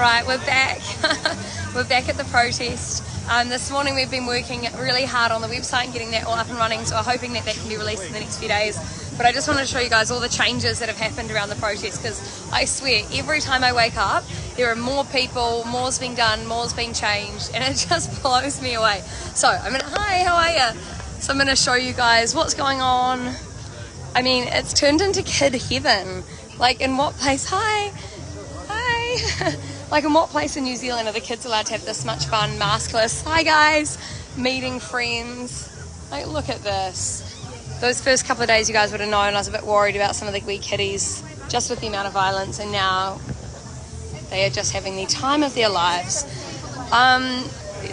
Alright, we're back. We're back at the protest. This morning we've been working really hard on the website and getting that all up and running, so we're hoping that that can be released in the next few days. But I just wanted to show you guys all the changes that have happened around the protest, because I swear every time I wake up there are more people, more's being done, more's being changed, and it just blows me away. So hi, how are you? So I'm going to show you guys what's going on. I mean, it's turned into kid heaven. Like, in what place? Hi. Like, in what place in New Zealand are the kids allowed to have this much fun, maskless? Hi guys, meeting friends. Like, look at this. Those first couple of days you guys would have known I was a bit worried about some of the wee kiddies, just with the amount of violence, and now they are just having the time of their lives.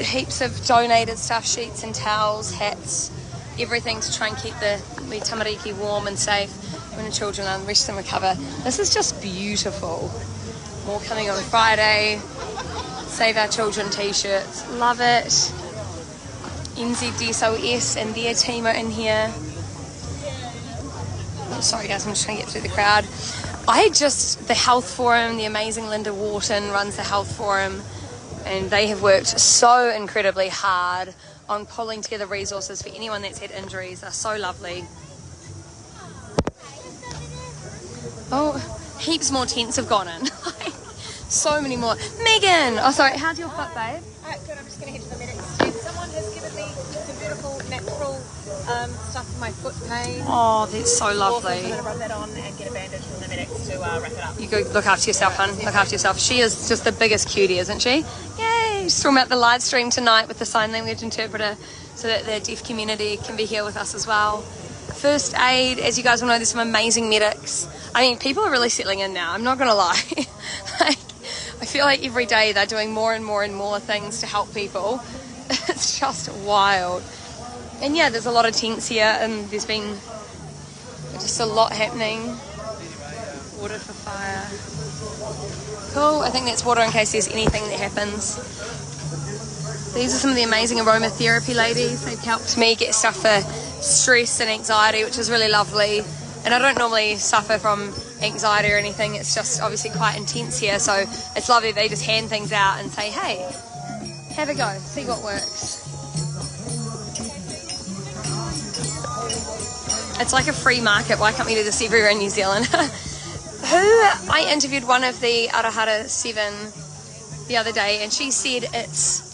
Heaps of donated stuff, sheets and towels, hats, everything to try and keep the wee tamariki warm and safe when the children rest and recover. This is just beautiful. More coming on Friday. Save Our Children t-shirts. Love it. NZSOS and their team are in here. Oh, sorry guys, I'm just trying to get through the crowd. The Health Forum, the amazing Linda Wharton runs the Health Forum, and they have worked so incredibly hard on pulling together resources for anyone that's had injuries. They're so lovely. Oh, heaps more tents have gone in. So many more. Megan! Oh, sorry, how's your foot, babe? Good, I'm just going to head to the medics. Someone has given me some beautiful natural stuff for my foot pain. Oh, that's so lovely. I'm going to rub that on and get a bandage from the medics to wrap it up. You go look after yourself, hun. Look after yourself. She is just the biggest cutie, isn't she? Yay! She's talking about the live stream tonight with the sign language interpreter so that the deaf community can be here with us as well. First aid, as you guys will know, there's some amazing medics. I mean, people are really settling in now, I'm not going to lie. I feel like every day they're doing more and more and more things to help people. It's just wild. And yeah, there's a lot of tents here, and there's been just a lot happening. Water for fire. Cool, I think that's water in case there's anything that happens. These are some of the amazing aromatherapy ladies. They've helped me get stuff for stress and anxiety, which is really lovely. And I don't normally suffer from anxiety or anything. It's just obviously quite intense here, so it's lovely they just hand things out and say, hey, have a go, see what works. It's like a free market. Why can't we do this everywhere in New Zealand? I interviewed one of the Arahara 7 the other day, and she said it's,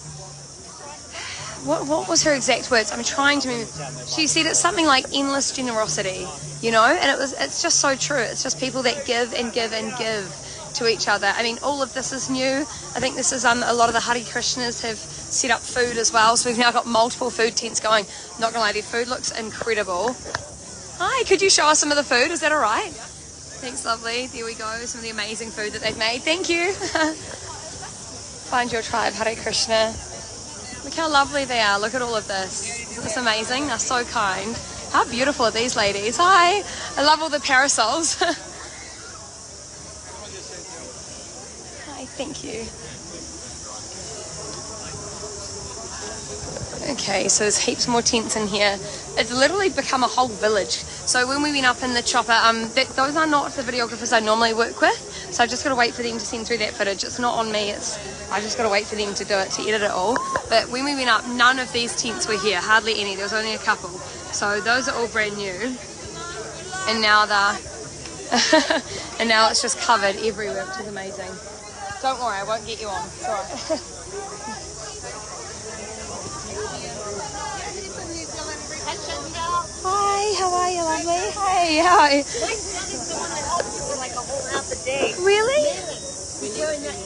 what was her exact words? I'm trying to remember. She said it's something like endless generosity, you know, and it's just so true. It's just people that give and give and give to each other. I mean, all of this is new. I think this is a lot of the Hare Krishnas have set up food as well, so we've now got multiple food tents going. Not gonna lie, their food looks incredible. Hi, could you show us some of the food? Is that all right? Thanks, lovely. There we go. Some of the amazing food that they've made. Thank you. Find your tribe, Hare Krishna. Look how lovely they are. Look at all of this. Isn't this amazing? They're so kind. How beautiful are these ladies? Hi. I love all the parasols. Hi, thank you. Okay, so there's heaps more tents in here. It's literally become a whole village. So when we went up in the chopper, those are not the videographers I normally work with. So I've just got to wait for them to send through that footage. It's not on me. I just got to wait for them to do it, to edit it all. But when we went up, none of these tents were here. Hardly any. There was only a couple. So those are all brand new. And now and now it's just covered everywhere, which is amazing. Don't worry, I won't get you on. It's all right. Hi, how are you, lovely? Hey, how are you? My son is the one that helps me like a whole half a day. Really? He's wearing that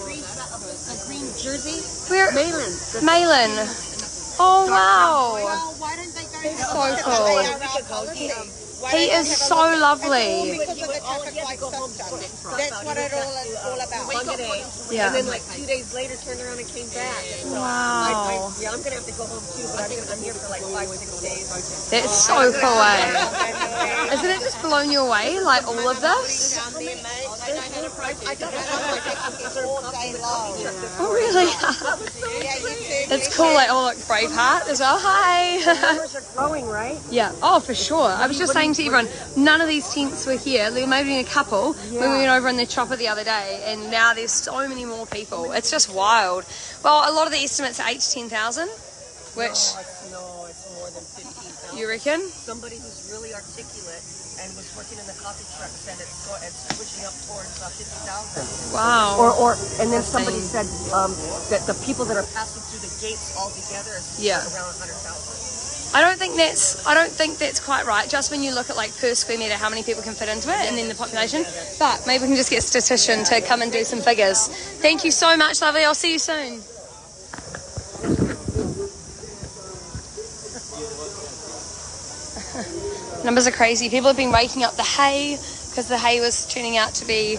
green jersey. Where? Malin. Oh, wow. Why don't they go? He's so cool. He is so lovely. Because of the traffic light stuff. That's what it all about. Yeah. And then like 2 days later turned around and came back. Wow. Yeah, I'm going to have to go home too, but I'm here for like 5-6 days. That's so cool, eh? Isn't it just blown you away, like all of this? I know how to protest. I don't know all day long. Oh, really? Yeah, you too. It's cool, like, oh, look, Braveheart as well. Hi. Numbers are growing, right? Yeah, oh, for sure. I was just saying to everyone, none of these tents were here. There may have been a couple when we went over in the chopper the other day, and now there's so many more people. It's just wild. Well, a lot of the estimates are 8 to 10,000, which... No, it's more than 15,000. You reckon? Somebody who's really articulate and was working in the coffee truck said it's pushing up towards 50,000. Wow. And then somebody said that the people that are passing through the gates all together is around 100,000. I don't think that's quite right. Just when you look at like per square meter, how many people can fit into it, and then the population. But maybe we can just get a statistician to come and do some figures. Thank you so much, lovely. I'll see you soon. Numbers are crazy. People have been raking up the hay because the hay was turning out to be,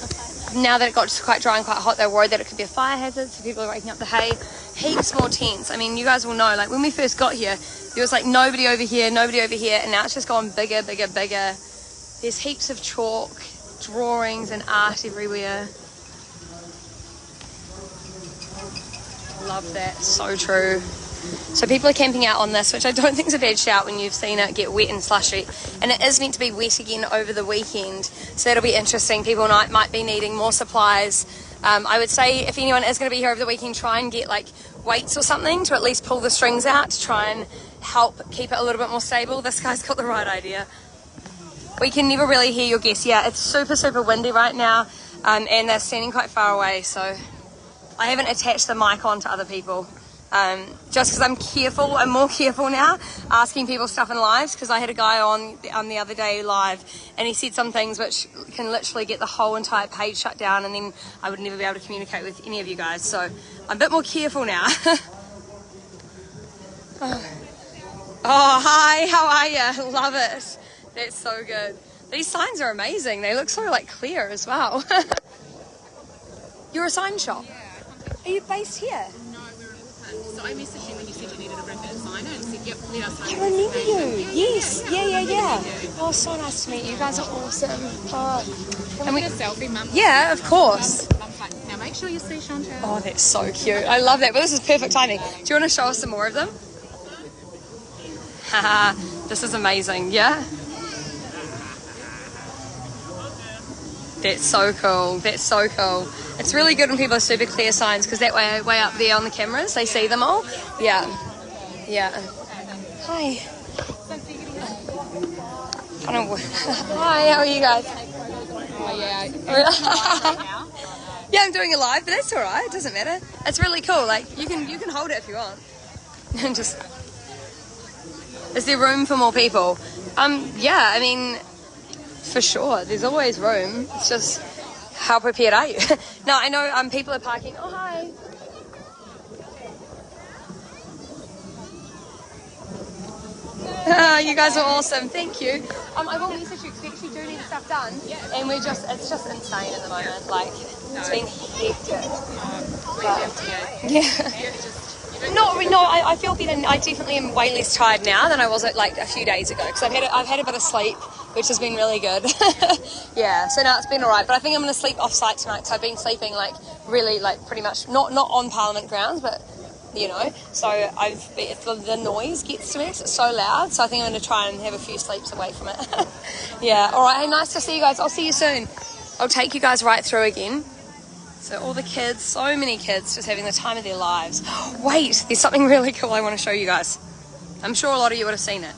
now that it got quite dry and quite hot, they were worried that it could be a fire hazard, so people are raking up the hay. Heaps more tents. I mean, you guys will know, like when we first got here, there was like nobody over here, and now it's just gone bigger. There's heaps of chalk, drawings and art everywhere. Love that. So true. So people are camping out on this, which I don't think is a bad shout when you've seen it get wet and slushy. And it is meant to be wet again over the weekend, so that'll be interesting. People might be needing more supplies. I would say if anyone is going to be here over the weekend, try and get like weights or something to at least pull the strings out to try and help keep it a little bit more stable. This guy's got the right idea. We can never really hear your guests. Yeah, it's super windy right now, and they're standing quite far away, so I haven't attached the mic on to other people. Just because I'm careful, I'm more careful now asking people stuff in lives, because I had a guy on the other day live and he said some things which can literally get the whole entire page shut down, and then I would never be able to communicate with any of you guys, so I'm a bit more careful now. Oh, hi, how are you? Love it. That's so good. These signs are amazing. They look so like clear as well. You're a sign shop? Yeah. Are you based here? No, we're in Auckland. So I messaged you when you said you needed a graphic designer and said, yep, let us know. I remember you. Yes. Yeah. You. Oh, so nice to meet you. You guys are awesome. Oh. Can we get a selfie, Mum? Yeah, of course. Mum's like, now make sure you see Chantal. Oh, that's so cute. I love that. But this is perfect timing. Do you want to show us some more of them? Haha, this is amazing. Yeah? That's so cool. It's really good when people are super clear signs, because that way up there on the cameras, they see them all. Yeah. Hi. Hi, how are you guys? Oh, yeah. Yeah, I'm doing it live, but that's all right. It doesn't matter. It's really cool. Like you can hold it if you want. Just. Is there room for more people? Yeah. I mean, for sure. There's always room. It's just, how prepared are you? No, I know. People are parking. Oh, hi. You guys are awesome. Thank you. I will message you because we actually do need stuff done, and it's just insane at the moment. Like, it's been hectic. No, I feel better. I definitely am way less tired now than I was like a few days ago, because I've had a bit of sleep, which has been really good. Yeah, so now it's been alright, but I think I'm going to sleep off site tonight, because I've been sleeping really pretty much not on Parliament grounds, but you know, so the noise gets to me, it's so loud, so I think I'm going to try and have a few sleeps away from it. Yeah, alright, hey, nice to see you guys. I'll see you soon. I'll take you guys right through again. So all the kids, so many kids just having the time of their lives. Wait, there's something really cool I want to show you guys. I'm sure a lot of you would have seen it.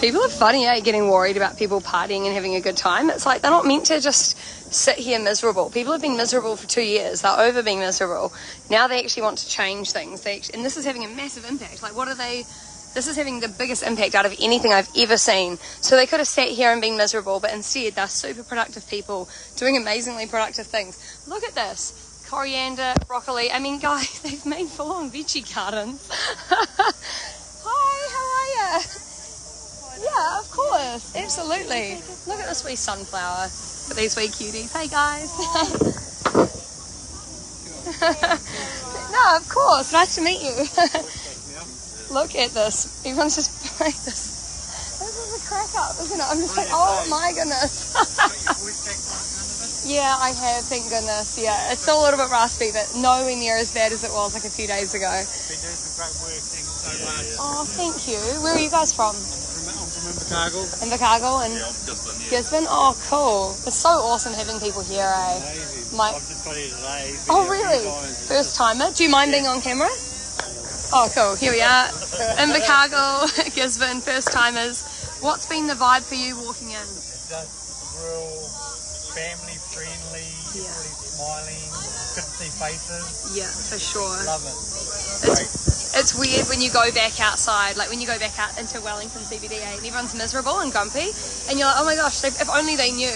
People are funny, getting worried about people partying and having a good time. It's like they're not meant to just sit here miserable. People have been miserable for 2 years. They're over being miserable. Now they actually want to change things. And this is having a massive impact. Like, this is having the biggest impact out of anything I've ever seen. So they could have sat here and been miserable, but instead they're super productive people doing amazingly productive things. Look at this. Coriander, broccoli. I mean, guys, they've made full-on veggie gardens. Hi, how are you? Yeah, of course. Absolutely. Look at this wee sunflower. Look at these wee cuties. Hey, guys. No, of course. Nice to meet you. Look at this. Everyone's just like this. This is a crack up, isn't it? I'm just like, oh my goodness. Yeah, I have, thank goodness. Yeah, it's still a little bit raspy, but nowhere near as bad as it was like a few days ago. Been doing some great work, thank you so much. Oh, thank you. Where are you guys from? I'm from Invercargill. Invercargill and Gisborne. Oh, cool. It's so awesome having people here, eh? Amazing. My... I've just got here today. Oh, really? First timer? Do you mind being on camera? Oh, cool. Here we are. Invercargill, Gisborne, first timers. What's been the vibe for you walking in? It's just real family friendly, really smiling, good to see faces. Yeah, for sure. Love it. It's weird when you go back outside, like when you go back out into Wellington CBD and everyone's miserable and grumpy, and you're like, oh my gosh, if only they knew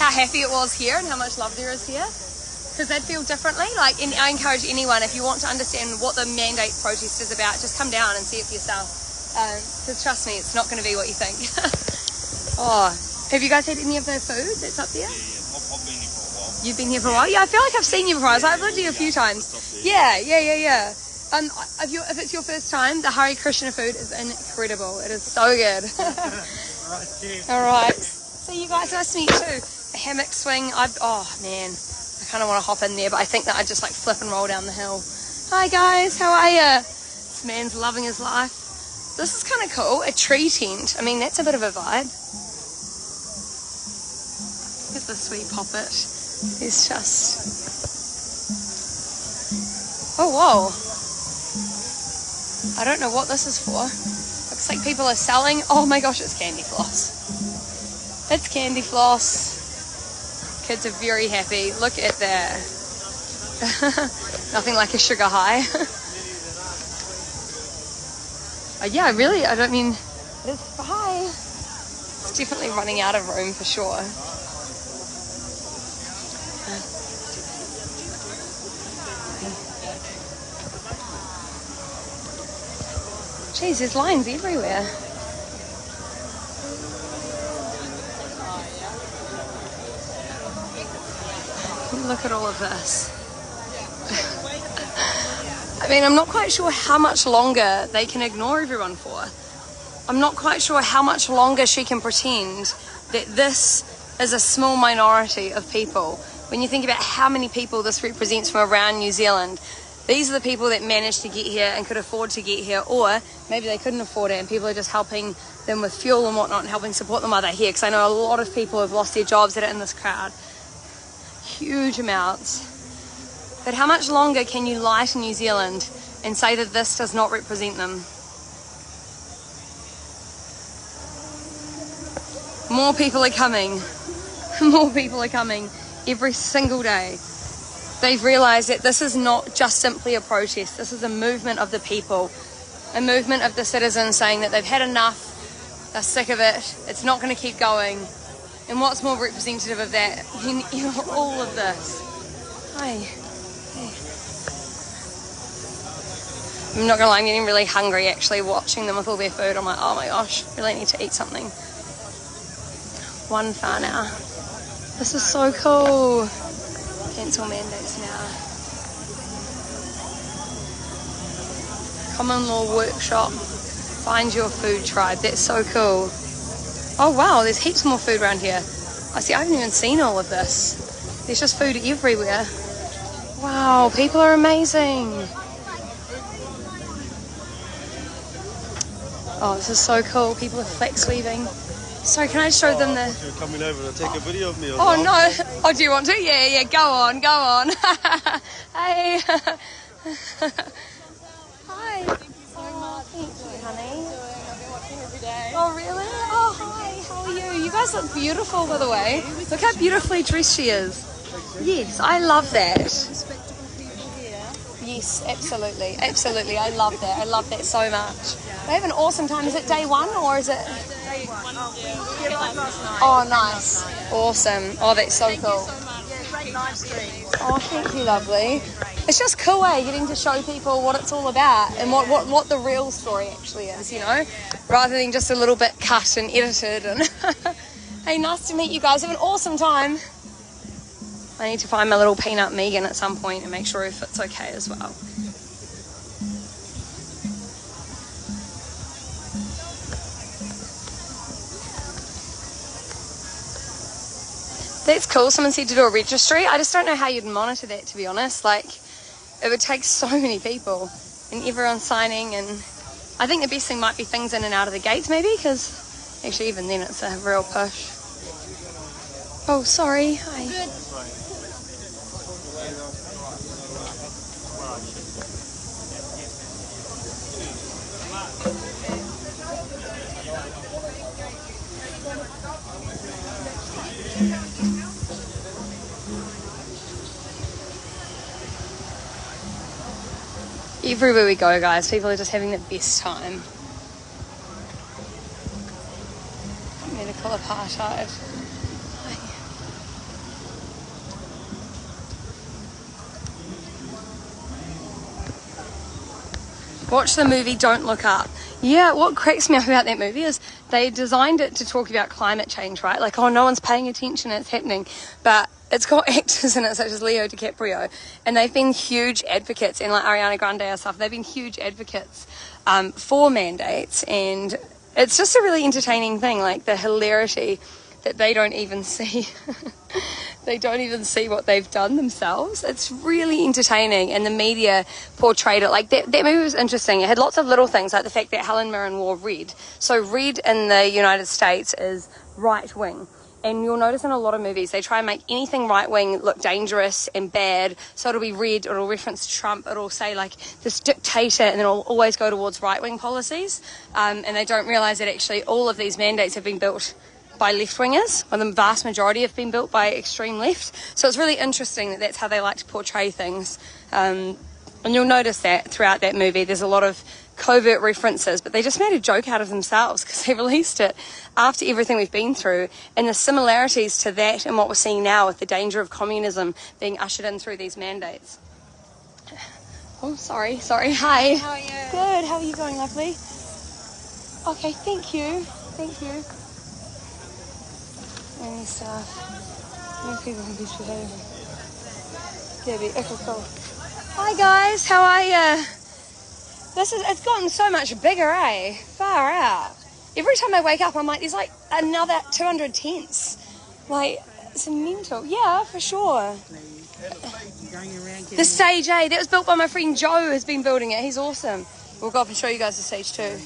how happy it was here and how much love there is here. Because they'd feel differently. Like, and I encourage anyone, if you want to understand what the mandate protest is about, just come down and see it for yourself. Because trust me, it's not going to be what you think. Oh, have you guys had any of the food that's up there? I've been here for a while. You've been here for a while? Yeah, I feel like I've seen you before. I've lived here a few times. Yeah. If it's your first time, the Hare Krishna food is incredible. It is so good. All right. So you guys, nice to meet you too. A hammock swing. Oh man, I kind of want to hop in there, but I think that I'd just like flip and roll down the hill. Hi guys, how are ya? This man's loving his life. This is kind of cool. A tree tent. I mean, that's a bit of a vibe. Look at this sweet poppet. He's just... Oh, whoa. I don't know what this is for. Looks like people are selling... Oh my gosh, it's candy floss. It's candy floss. Kids are very happy. Look at that. Nothing like a sugar high. Yeah, really, I don't mean... It is... Hi. It's definitely running out of room for sure. Jeez, there's lines everywhere. Look at all of this. I mean, I'm not quite sure how much longer they can ignore everyone for. I'm not quite sure how much longer she can pretend that this is a small minority of people. When you think about how many people this represents from around New Zealand, these are the people that managed to get here and could afford to get here, or maybe they couldn't afford it and people are just helping them with fuel and whatnot and helping support them while they're here, because I know a lot of people have lost their jobs that are in this crowd. Huge amounts. But how much longer can you lie to New Zealand and say that this does not represent them? More people are coming. More people are coming every single day. They've realised that this is not just simply a protest. This is a movement of the people, a movement of the citizens saying that they've had enough, they're sick of it, it's not going to keep going. And what's more representative of that? You know, all of this. Hi. Hey. I'm not going to lie, I'm getting really hungry actually watching them with all their food. I'm like, oh my gosh, really need to eat something. One whānau. This is so cool. Cancel mandates now. Common law workshop. Find your food tribe. That's so cool. Oh wow, there's heaps more food around here. I see, I haven't even seen all of this. There's just food everywhere. Wow, people are amazing. Oh, this is so cool. People are flex weaving. Sorry, can I show them the... You're coming over to take a video of me. Oh no! Oh, do you want to? Yeah, go on. Hey. Hi. Thank you so much. Thank you, honey. I've been watching every day. Oh, really? Oh, hi. How are you? You guys look beautiful, by the way. Look how beautifully dressed she is. Yes, I love that. Respectable people here. Yes, absolutely. Absolutely. I love that. I love that so much. They have an awesome time. Is it day one or is it... Day one. We arrived last night. Oh, nice. Awesome. Oh, that's so cool. So much. Great live stream. Oh, thank you, lovely. it's just cool, getting to show people what it's all about and what the real story actually is, you know, rather than just a little bit cut and edited. And hey, nice to meet you guys. Have an awesome time. I need to find my little peanut Megan at some point and make sure if it's okay as well. That's cool. Someone said to do a registry. I just don't know how you'd monitor that, to be honest. Like, it would take so many people and everyone signing, and I think the best thing might be things in and out of the gates maybe, because actually even then it's a real push. Oh, sorry. Hi. Everywhere we go, guys, people are just having the best time. Medical apartheid. Watch the movie Don't Look Up. Yeah, what cracks me up about that movie is they designed it to talk about climate change, right? Like, oh, no one's paying attention, it's happening. But it's got actors in it such as Leo DiCaprio, and they've been huge advocates, and like Ariana Grande and stuff, they've been huge advocates for mandates, and it's just a really entertaining thing, like the hilarity that they don't even see. They don't even see what they've done themselves. It's really entertaining, and the media portrayed it like that. That movie was interesting. It had lots of little things, like the fact that Helen Mirren wore red. So red in the United States is right wing. And you'll notice in a lot of movies, they try and make anything right-wing look dangerous and bad. So it'll be red, it'll reference Trump, it'll say like this dictator, and then it'll always go towards right-wing policies. And they don't realise that actually all of these mandates have been built by left-wingers, or the vast majority have been built by extreme left. So it's really interesting that that's how they like to portray things. And you'll notice that throughout that movie, there's a lot of covert references, but they just made a joke out of themselves because they released it after everything we've been through, and the similarities to that and what we're seeing now with the danger of communism being ushered in through these mandates. Oh, sorry. Hi. How are you? Good. How are you going, lovely? Okay, thank you. Any stuff. No people can be okay, cool. Hi guys, how are ya? It's gotten so much bigger, eh? Far out. Every time I wake up, I'm like, there's like another 200 tents. Like, it's mental. Yeah, for sure. The stage, eh? That was built by my friend Joe, who's been building it. He's awesome. We'll go up and show you guys the stage too.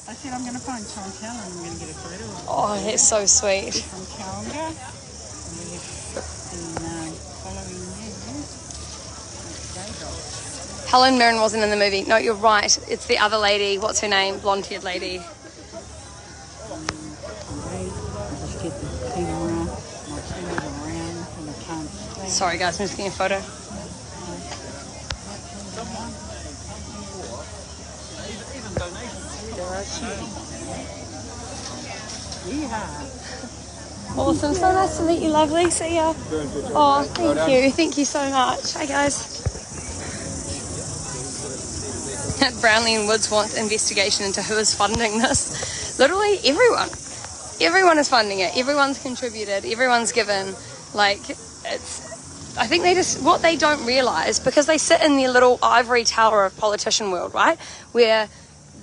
I said I'm going to find Tom Keller and I'm going to get a photo of him. Oh, that's so sweet. From Calgary. Helen Mirren wasn't in the movie. No, you're right. It's the other lady. What's her name? Blonde-haired lady. Sorry, guys. I'm just getting a photo. Awesome. So nice to meet you, lovely. See ya. Oh, thank you. Thank you so much. Hi, guys. Brownlee and Woods wants investigation into who is funding this. Literally everyone. Everyone is funding it. Everyone's contributed. Everyone's given. Like, it's... I think what they don't realise, because they sit in their little ivory tower of politician world, right? Where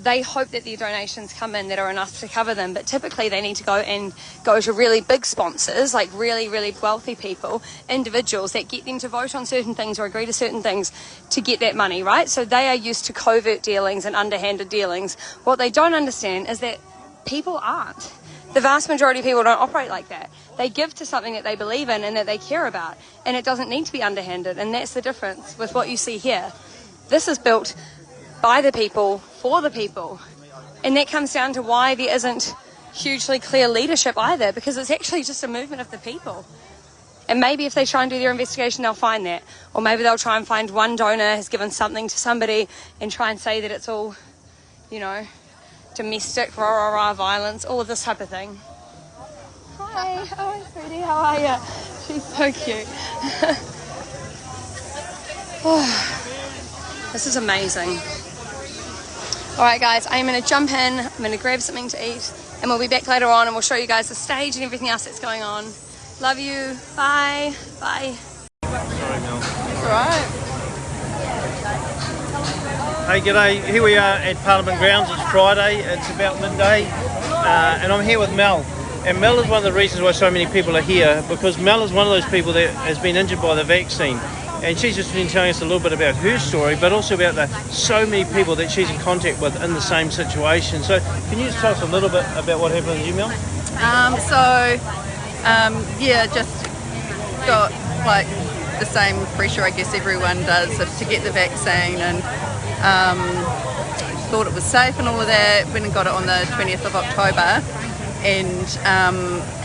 they hope that their donations come in that are enough to cover them, but typically they need to go to really big sponsors, like really, really wealthy people, individuals that get them to vote on certain things or agree to certain things to get that money, right? So they are used to covert dealings and underhanded dealings. What they don't understand is that people aren't. The vast majority of people don't operate like that. They give to something that they believe in and that they care about, and it doesn't need to be underhanded, and that's the difference with what you see here. This is built by the people, for the people. And that comes down to why there isn't hugely clear leadership either, because it's actually just a movement of the people. And maybe if they try and do their investigation, they'll find that. Or maybe they'll try and find one donor has given something to somebody and try and say that it's all, you know, domestic, violence, all of this type of thing. Hi, sweetie, how are you? She's so cute. Oh, this is amazing. All right, guys, I'm going to jump in. I'm going to grab something to eat, and we'll be back later on, and we'll show you guys the stage and everything else that's going on. Love you. Bye. Bye. Sorry, Mel. That's all right. Hey, g'day. Here we are at Parliament Grounds. It's Friday. It's about midday, and I'm here with Mel. And Mel is one of the reasons why so many people are here, because Mel is one of those people that has been injured by the vaccine. And she's just been telling us a little bit about her story, but also about the so many people that she's in contact with in the same situation. So can you just tell us a little bit about what happened with you, Mel? Yeah, just got like the same pressure I guess everyone does to get the vaccine, and thought it was safe and all of that. Went and got it on the 20th of October, and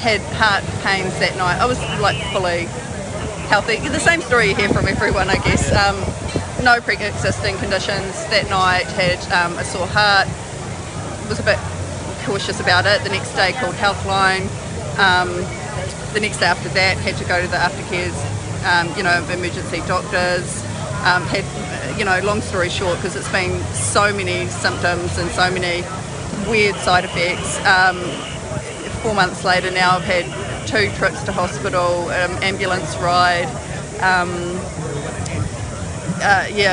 had heart pains that night. I was like fully healthy. The same story you hear from everyone, I guess. No pre-existing conditions that night. Had a sore heart. Was a bit cautious about it. The next day called Healthline. The next day after that had to go to the aftercares, emergency doctors. Had, long story short, because it's been so many symptoms and so many weird side effects. 4 months later now I've had 2 trips to hospital, ambulance ride,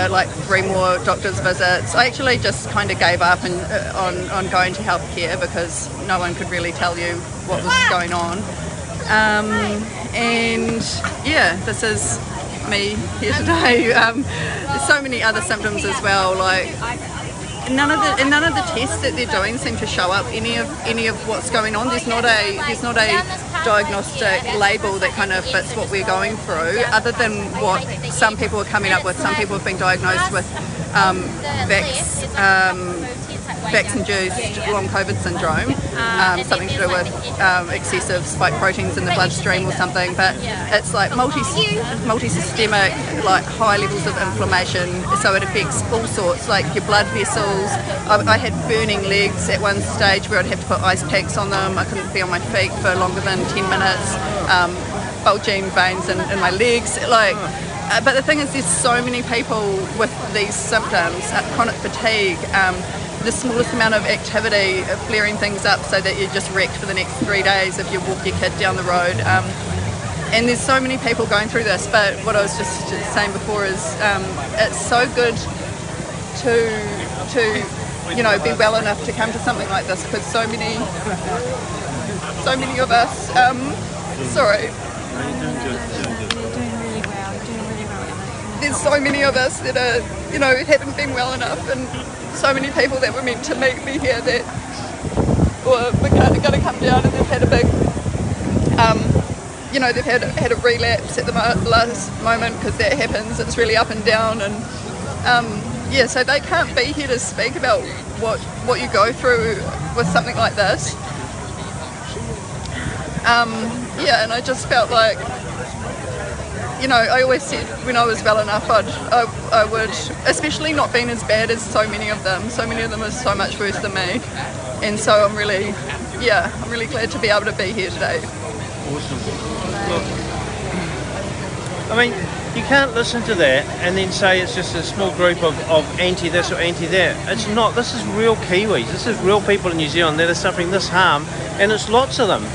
like 3 more doctor's visits. I actually just kind of gave up on going to healthcare because no one could really tell you what was going on. This is me here today. There's so many other symptoms as well, like none of the tests that they're doing seem to show up any of what's going on. There's not a diagnostic label that kind of fits what we're going through, other than what some people are coming up with. Some people have been diagnosed with vax-induced long COVID syndrome, something to do with excessive spike proteins in the bloodstream or something, but it's like multi-systemic, like high levels of inflammation, so it affects all sorts, like your blood vessels. I had burning legs at one stage where I'd have to put ice packs on them. I couldn't be on my feet for longer than 10 minutes, bulging veins in my legs, but the thing is, there's so many people with these symptoms, chronic fatigue, the smallest amount of activity, flaring things up so that you're just wrecked for the next 3 days if you walk your kid down the road. And there's so many people going through this, but what I was just saying before is it's so good to be well enough to come to something like this, because so many of us, there's so many of us that are, haven't been well enough, and so many people that were meant to meet me here that were going to come down, and they've had a big, they've had a relapse at the last moment, because that happens. It's really up and down, and so they can't be here to speak about what you go through with something like this. And I just felt like, I always said when I was well enough I would, especially not being as bad as so many of them. So many of them are so much worse than me, and so I'm really glad to be able to be here today. Awesome. Look, I mean, you can't listen to that and then say it's just a small group of anti this or anti that. It's not. This is real Kiwis. This is real people in New Zealand that are suffering this harm, and it's lots of them.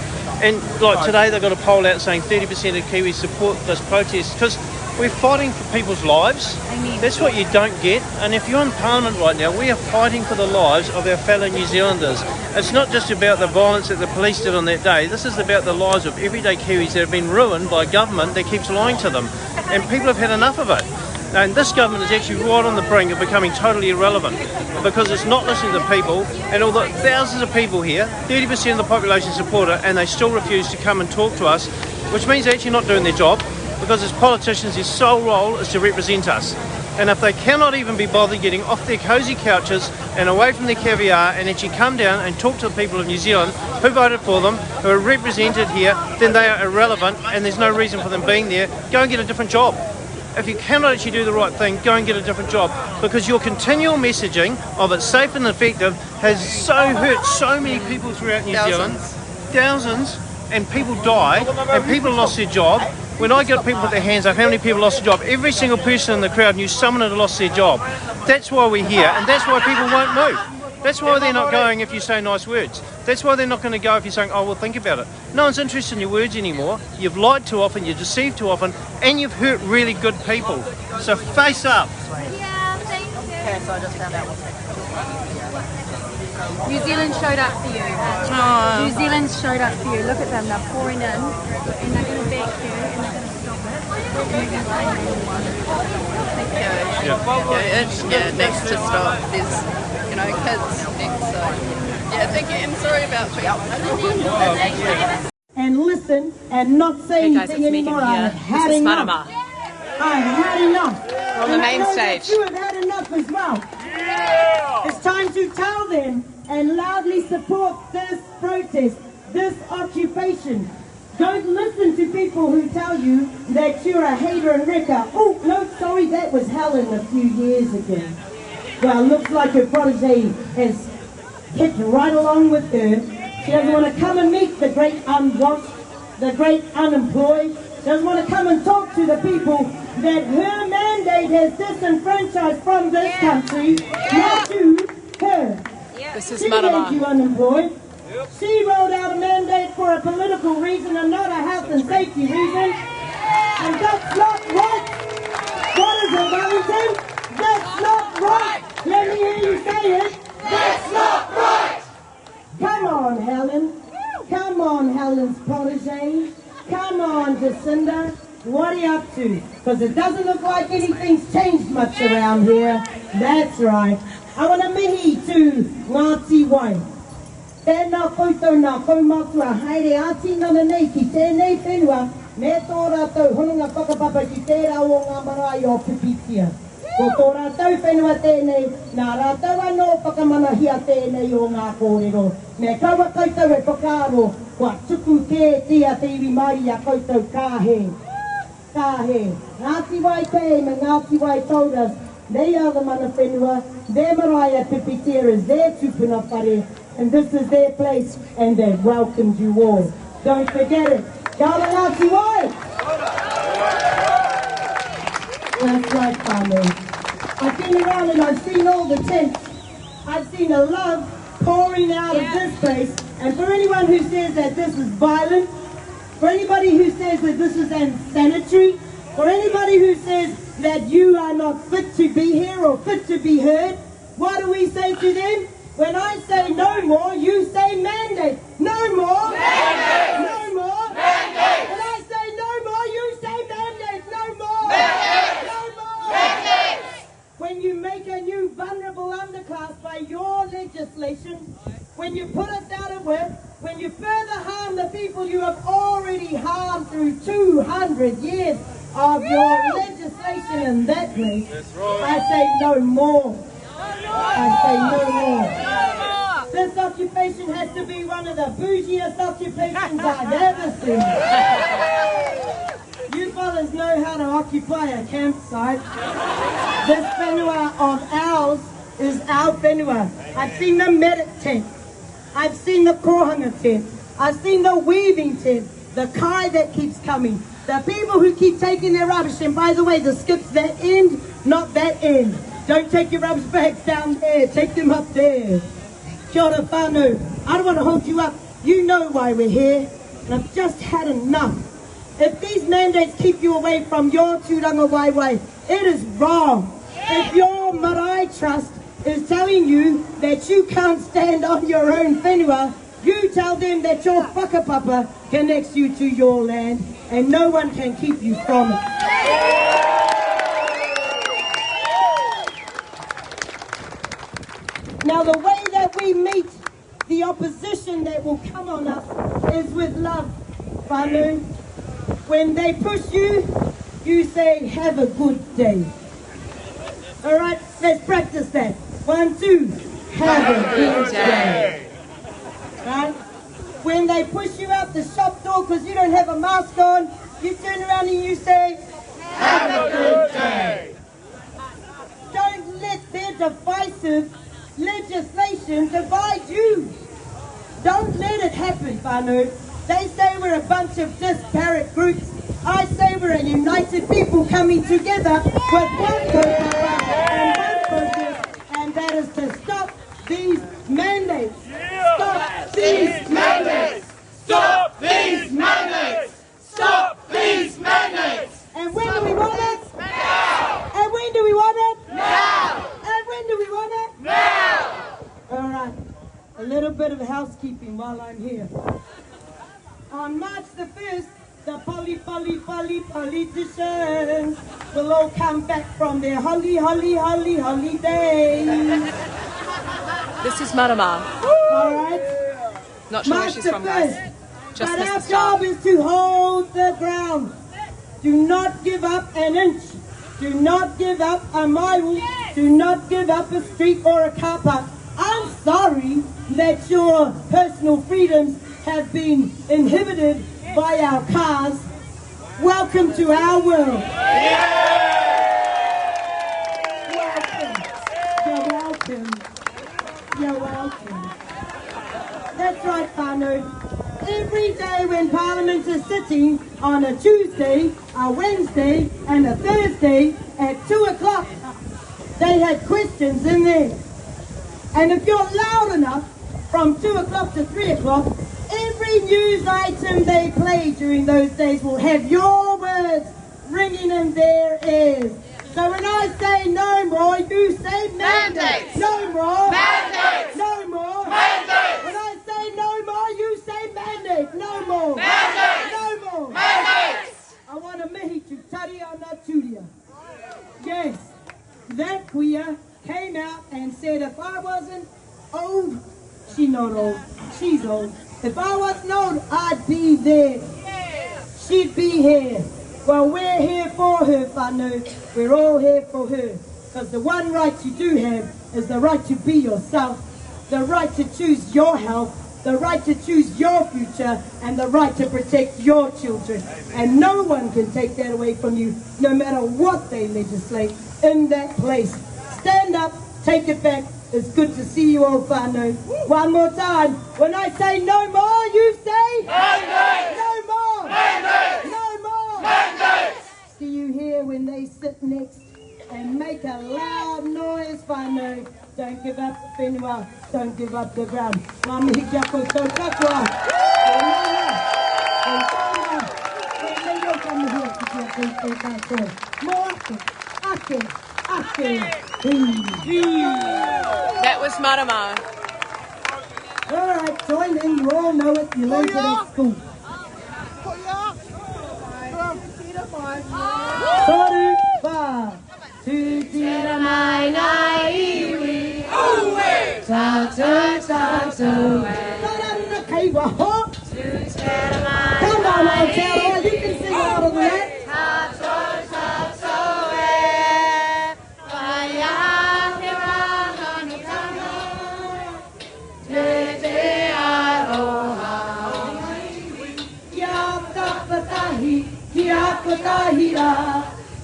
And like today they've got a poll out saying 30% of Kiwis support this protest, because we're fighting for people's lives. That's what you don't get. And if you're in Parliament right now, we are fighting for the lives of our fellow New Zealanders. It's not just about the violence that the police did on that day. This is about the lives of everyday Kiwis that have been ruined by a government that keeps lying to them. And people have had enough of it. And this government is actually right on the brink of becoming totally irrelevant, because it's not listening to people. And although thousands of people here, 30% of the population support it, and they still refuse to come and talk to us, which means they're actually not doing their job, because as politicians their sole role is to represent us. And if they cannot even be bothered getting off their cosy couches and away from their caviar and actually come down and talk to the people of New Zealand who voted for them, who are represented here, then they are irrelevant, and there's no reason for them being there. Go and get a different job. If you cannot actually do the right thing, go and get a different job, because your continual messaging of it's safe and effective has so hurt so many people throughout New Zealand. Thousands, and people die, and people lost their job, When I get people put their hands up, how many people lost a job? Every single person in the crowd knew someone had lost their job. That's why we're here, and that's why people won't move. That's why they're not going if you say nice words. That's why they're not going to go if you're saying, oh, well, think about it. No one's interested in your words anymore. You've lied too often, you've deceived too often, and you've hurt really good people. So face up. Yeah, thank you. Okay, so I just found out what's next. New Zealand showed up for you. New Zealand showed up for you. Look at them, they're pouring in and they're going to back you and they're going to stop it. Yeah, next to stop. There's, you know, kids next. So, yeah, thank you. I'm sorry about you. And listen and not say anything anymore. I've had enough. I've had enough. On the main stage. You have had enough as well. It's time to tell them and loudly support this protest, this occupation. Don't listen to people who tell you that you're a hater and wrecker. Oh, no, sorry, that was Helen a few years ago. Well, looks like her protege has kept right along with her. She doesn't want to come and meet the great unwashed, the great unemployed. She doesn't want to come and talk to the people that her mandate has disenfranchised from this country, not to her. This is She made you unemployed. She rolled out a mandate for a political reason and not a health and safety reason. And that's not right. What is it, Wellington? That's not right. Let me hear you say it. That's not right. Come on, Helen. Come on, Helen's protege. Come on, Jacinda. What are you up to? Because it doesn't look like anything's changed much around here. That's right. I want to mihi to Ngāti Wai. Tēnā koutou nā kaumātua haere āti ngana nei ki tēnei whenua me tō rātou hononga whakapapa ki tērā o ngā marae o Pipitia. Ko tō rātou whenua tēnei, nā rātou anō whakamanahia tēnei o ngā kōrero. Me kaua koutou e whakaaro, kua tuku kē tia te iwi mai a koutou kāhe. Kāhe. Ngāti Wai kei me Ngāti Wai told us, they are the mana whenua, their marae Pipitia is their tupuna whare, and this is their place, and they've welcomed you all. Don't forget it. Kawa Ngāti Wai! That's right, family. I've been around and I've seen all the tents. I've seen a love pouring out of this place, and for anyone who says that this is violent, for anybody who says that this is unsanitary, for anybody who says that you are not fit to be here or fit to be heard, what do we say to them? When I say no more, you say mandate. No more. Mandate. No more. Mandate. When I say no more, you say mandate. No more. Mandate. No more. Mandate. When you make a new vulnerable underclass by your legislation, when you put us out of work, when you further harm the people you have already harmed through 200 years of your legislation in that place, I say no more. I say no more. This occupation has to be one of the bougiest occupations I've ever seen. You fellas know how to occupy a campsite. This whenua of ours is our whenua. I've seen the medic tent. I've seen the kohanga tent. I've seen the weaving tent. The kai that keeps coming. The people who keep taking their rubbish. And by the way, the skip's that end, not that end. Don't take your rubbish bags down there. Take them up there. Kia ora whānau. I don't want to hold you up. You know why we're here. And I've just had enough. If these mandates keep you away from your tūranga waiwai, it is wrong. If your marae trust is telling you that you can't stand on your own whenua, you tell them that your whakapapa connects you to your land and no one can keep you from it. Now the way that we meet the opposition that will come on us is with love, whānau. When they push you, you say, have a good day. All right, let's practice that. 1, 2, have a good day. Right? When they push you out the shop door because you don't have a mask on, you turn around and you say, have a good day. Don't let their divisive legislation divide you. Don't let it happen, whānau. They say we're a bunch of disparate groups. I say we're a united people coming together with one purpose and one focus, and that is to stop these mandates. Stop these mandates. Stop these mandates! Stop these mandates! And when do we want it? Now! And when do we want it? Now! And when do we want it? Now! All right, a little bit of housekeeping while I'm here. On March the 1st, the politicians will all come back from their holidays. This is Marama. All right? Not sure where March she's the from, 1st. guys. Just But missed our the start. job is to hold the ground. Do not give up an inch. Do not give up a mile. Do not give up a street or a car park. I'm sorry that your personal freedoms have been inhibited by our cars. Welcome to our world. Welcome. You're welcome. You're welcome. That's right, Whānau. Every day when Parliament is sitting on a Tuesday, a Wednesday and a Thursday at 2 o'clock, they had questions in there. And if you're loud enough, from 2 o'clock to 3 o'clock, every news item they play during those days will have your words ringing in their ears. So when I say no more, you say mandates. No more. Mandates. No more. Mandates. When I say no more, you say mandate. No more. Mandates. No more. Mandates. I want to mihi tu tari ana turia. Yes, that queer came out and said if I wasn't old, she's not old, she's old. If I wasn't old, I'd be there. She'd be here. Well, we're here for her, Whānau. We're all here for her. Because the one right you do have is the right to be yourself, the right to choose your health, the right to choose your future, and the right to protect your children. And no one can take that away from you, no matter what they legislate in that place. Stand up, take it back. It's good to see you all, Whānau. One more time. When I say no more, you say? Mandates. No more. Mandates. No more. Mandates. Do you hear when they sit next and make a loud noise, Whānau? Don't give up the whenua. Don't give up the ground. Mami hikiako tau kakua. That was Marama. All right, join in. You all know it. You learned it at school. Toru wā, tu tira mai nā iwi. Owe. Tātou, tātou. Tarana kei waho. Come on, Aotearoa, you can sing louder than that.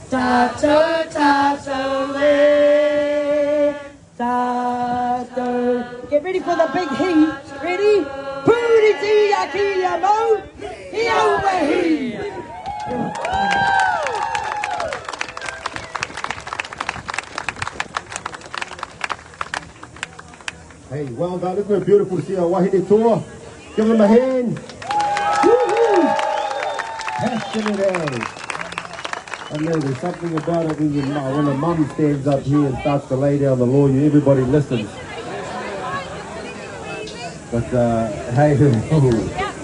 Tātou, tātou, tātou. Get ready for the big he. Ready? Pūriti aki amo. He over he. Hey, well done. Isn't it beautiful to see our wahine tour? Give them a hand. Woo-hoo. Passionate hours. I know there's something about it when a mum stands up here and starts to lay down the law, everybody listens. But hey,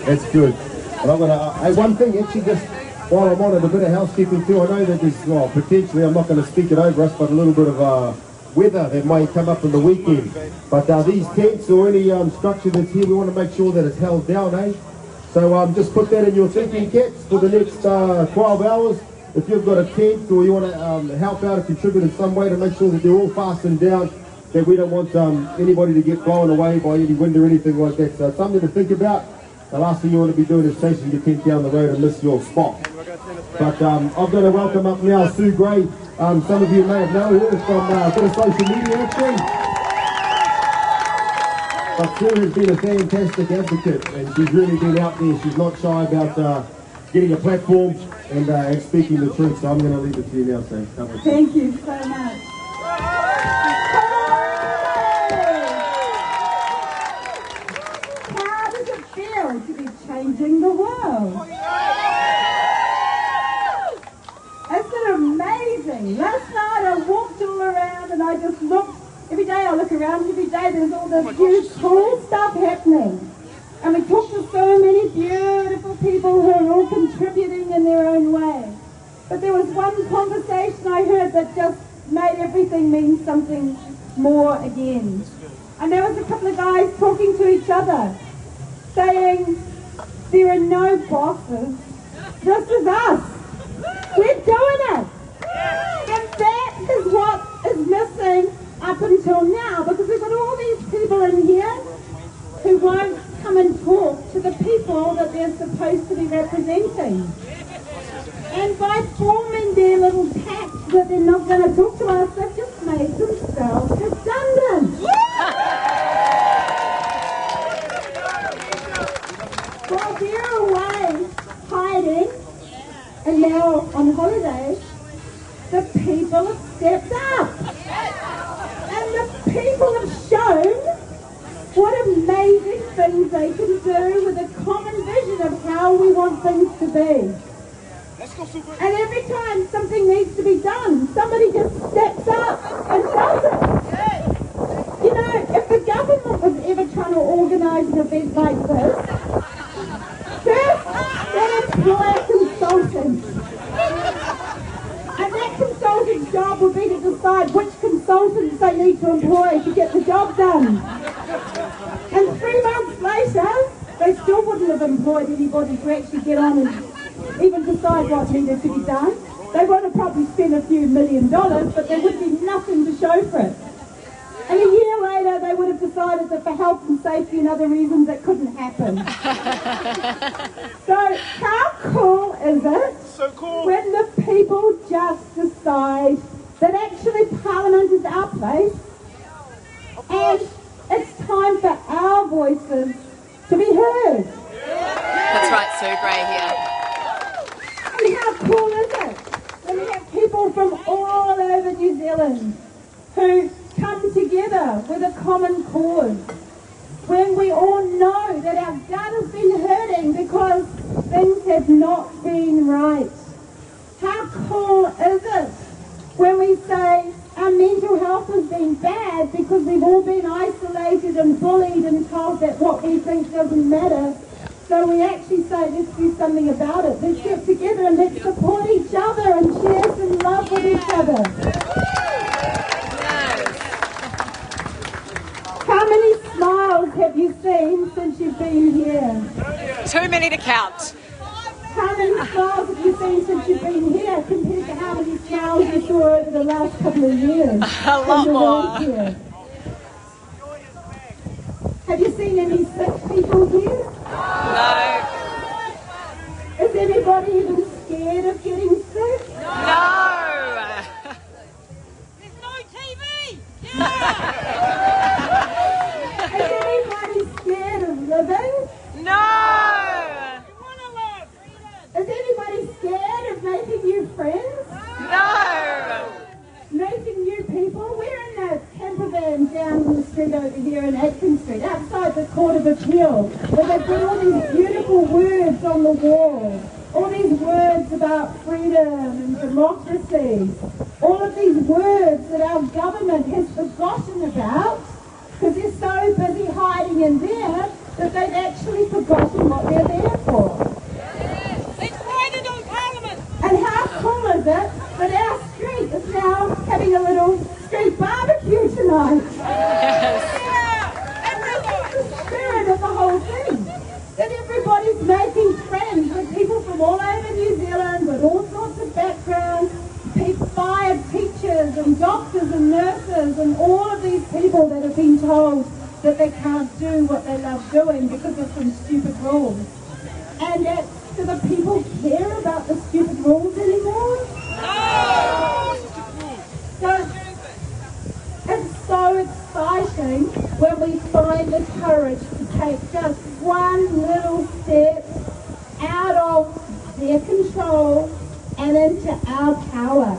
that's good. But I'm gonna, hey, one thing actually, just while I'm on it, a bit of housekeeping too. I know that there's, well, potentially, I'm not going to speak it over us, but a little bit of weather that might come up on the weekend. But these tents or any structure that's here, we want to make sure that it's held down, eh? So just put that in your thinking caps for the next 12 hours. If you've got a tent or you want to help out or contribute in some way to make sure that they're all fastened down, that we don't want anybody to get blown away by any wind or anything like that. So it's something to think about. The last thing you want to be doing is chasing your tent down the road and miss your spot. But I'm going to welcome up now Sue Gray. Some of you may have known her from a bit of social media actually. But Sue has been a fantastic advocate and she's really been out there. She's not shy about getting a platform and speaking the truth. So I'm going to leave it to you now, Sam. Thank you so much. How does it feel to be changing the world? Isn't it amazing? Last night I walked all around and I just looked. Every day I look around, every day there's all this huge cool stuff happening. And we talked to so many beautiful people who are all contributing in their own way. But there was one conversation I heard that just made everything mean something more again. And there was a couple of guys talking to each other, saying, there are no bosses, this is us. We're doing it. And that is what is missing up until now, because we've got all these people in here who won't come and talk to the people that they're supposed to be representing. And by forming their little pact that they're not going to talk to us, they've just made themselves redundant. While they're away hiding and now on holiday, the people have stepped up. And the people have shown what amazing things they can do with a common vision of how we want things to be. And every time something needs to be done, somebody just steps up and does it. You know, if the government was ever trying to organise an event like this, first they employ a consultant. And that consultant's job would be to decide which consultants they need to employ to get the job done. And 3 months later, they still wouldn't have employed anybody to actually get on and even decide what needed to be done. They would have probably spent a few $1 million, but there would be nothing to show for it. And a year later, they would have decided that for health and safety and other reasons, it couldn't happen. So how cool is it when the people just decide that actually Parliament is our place and it's time for our voices to be heard? That's right, Sue Gray here. And how cool is it when we have people from all over New Zealand who come together with a common cause, when we all know that our gut has been hurting because things have not been right? How cool is it when we say our mental health has been bad because we've all been isolated and bullied and told that what we think doesn't matter? So we actually say, let's do something about it. Let's get together and let's support each other and share some love with each other. How many smiles have you seen since you've been here? Too many to count. How many smiles have you seen since you've been here compared to how many smiles you saw over the last couple of years? A lot more. Here? Have you seen any sick people here? No. Is anybody even scared of getting sick? No. There's no TV! Is anybody scared of living? No. Is anybody scared of making new friends? No. Meeting new people? We're in a camper van down the street over here in Aitken Street, outside the Court of Appeal, where they've got all these beautiful words on the wall. All these words about freedom and democracy. All of these words that our government has forgotten about because they're so busy hiding in there that they've actually forgotten what they're there for. And how cool is it that our street is now having a little street barbecue tonight? And this is the spirit of the whole thing. That everybody's making friends with people from all over New Zealand with all sorts of backgrounds, fired teachers and doctors and nurses and all of these people that have been told that they can't do what they love doing because of some stupid rules. And do the people care about the stupid rules anymore? No! So, it's so exciting when we find the courage to take just one little step out of their control and into our power.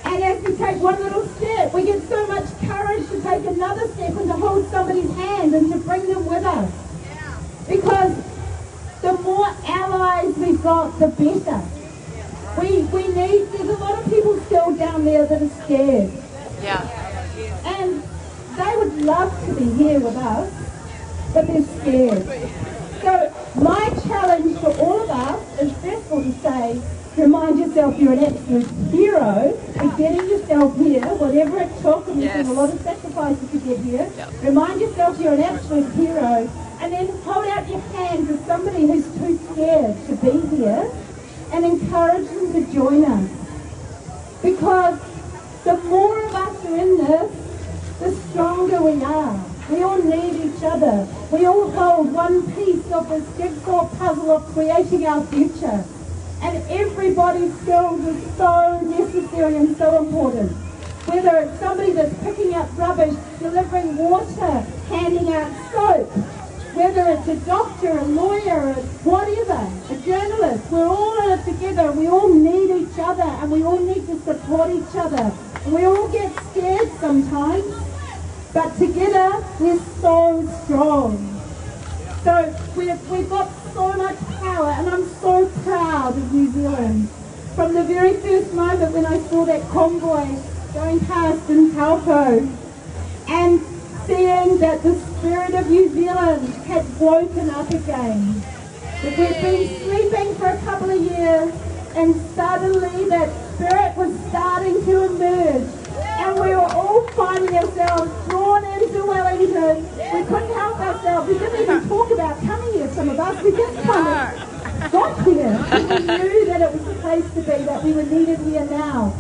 And as we take one little step, we get so much courage to take another step and to hold somebody's hand and to bring them with us. Because the more allies we've got, the better. There's a lot of people still down there that are scared. And they would love to be here with us, but they're scared. So my challenge for all of us is first of all to say, remind yourself you're an absolute hero for getting yourself here, whatever it took, and there's been a lot of sacrifices to get here. Remind yourself you're an absolute hero, and then hold out your hand to somebody who's too scared to be here, and encourage them to join us. Because the more of us are in this, the stronger we are. We all need each other. We all hold one piece of this jigsaw puzzle of creating our future. And everybody's skills are so necessary and so important. Whether it's somebody that's picking up rubbish, delivering water, handing out soap, whether it's a doctor, a lawyer, whatever, a journalist, we're all in it together. We all need each other and we all need to support each other. And we all get scared sometimes, but together we're so strong. So we've got so much power, and I'm so proud of New Zealand. From the very first moment when I saw that convoy going past in Taupo, and seeing that the spirit of New Zealand had woken up again. That we've been sleeping for a couple of years, and suddenly that spirit was starting to emerge. And we were all finding ourselves drawn into Wellington. We couldn't help ourselves. We didn't even talk about coming here, some of us. We just kind of got here. And we knew that it was the place to be, that we were needed here now.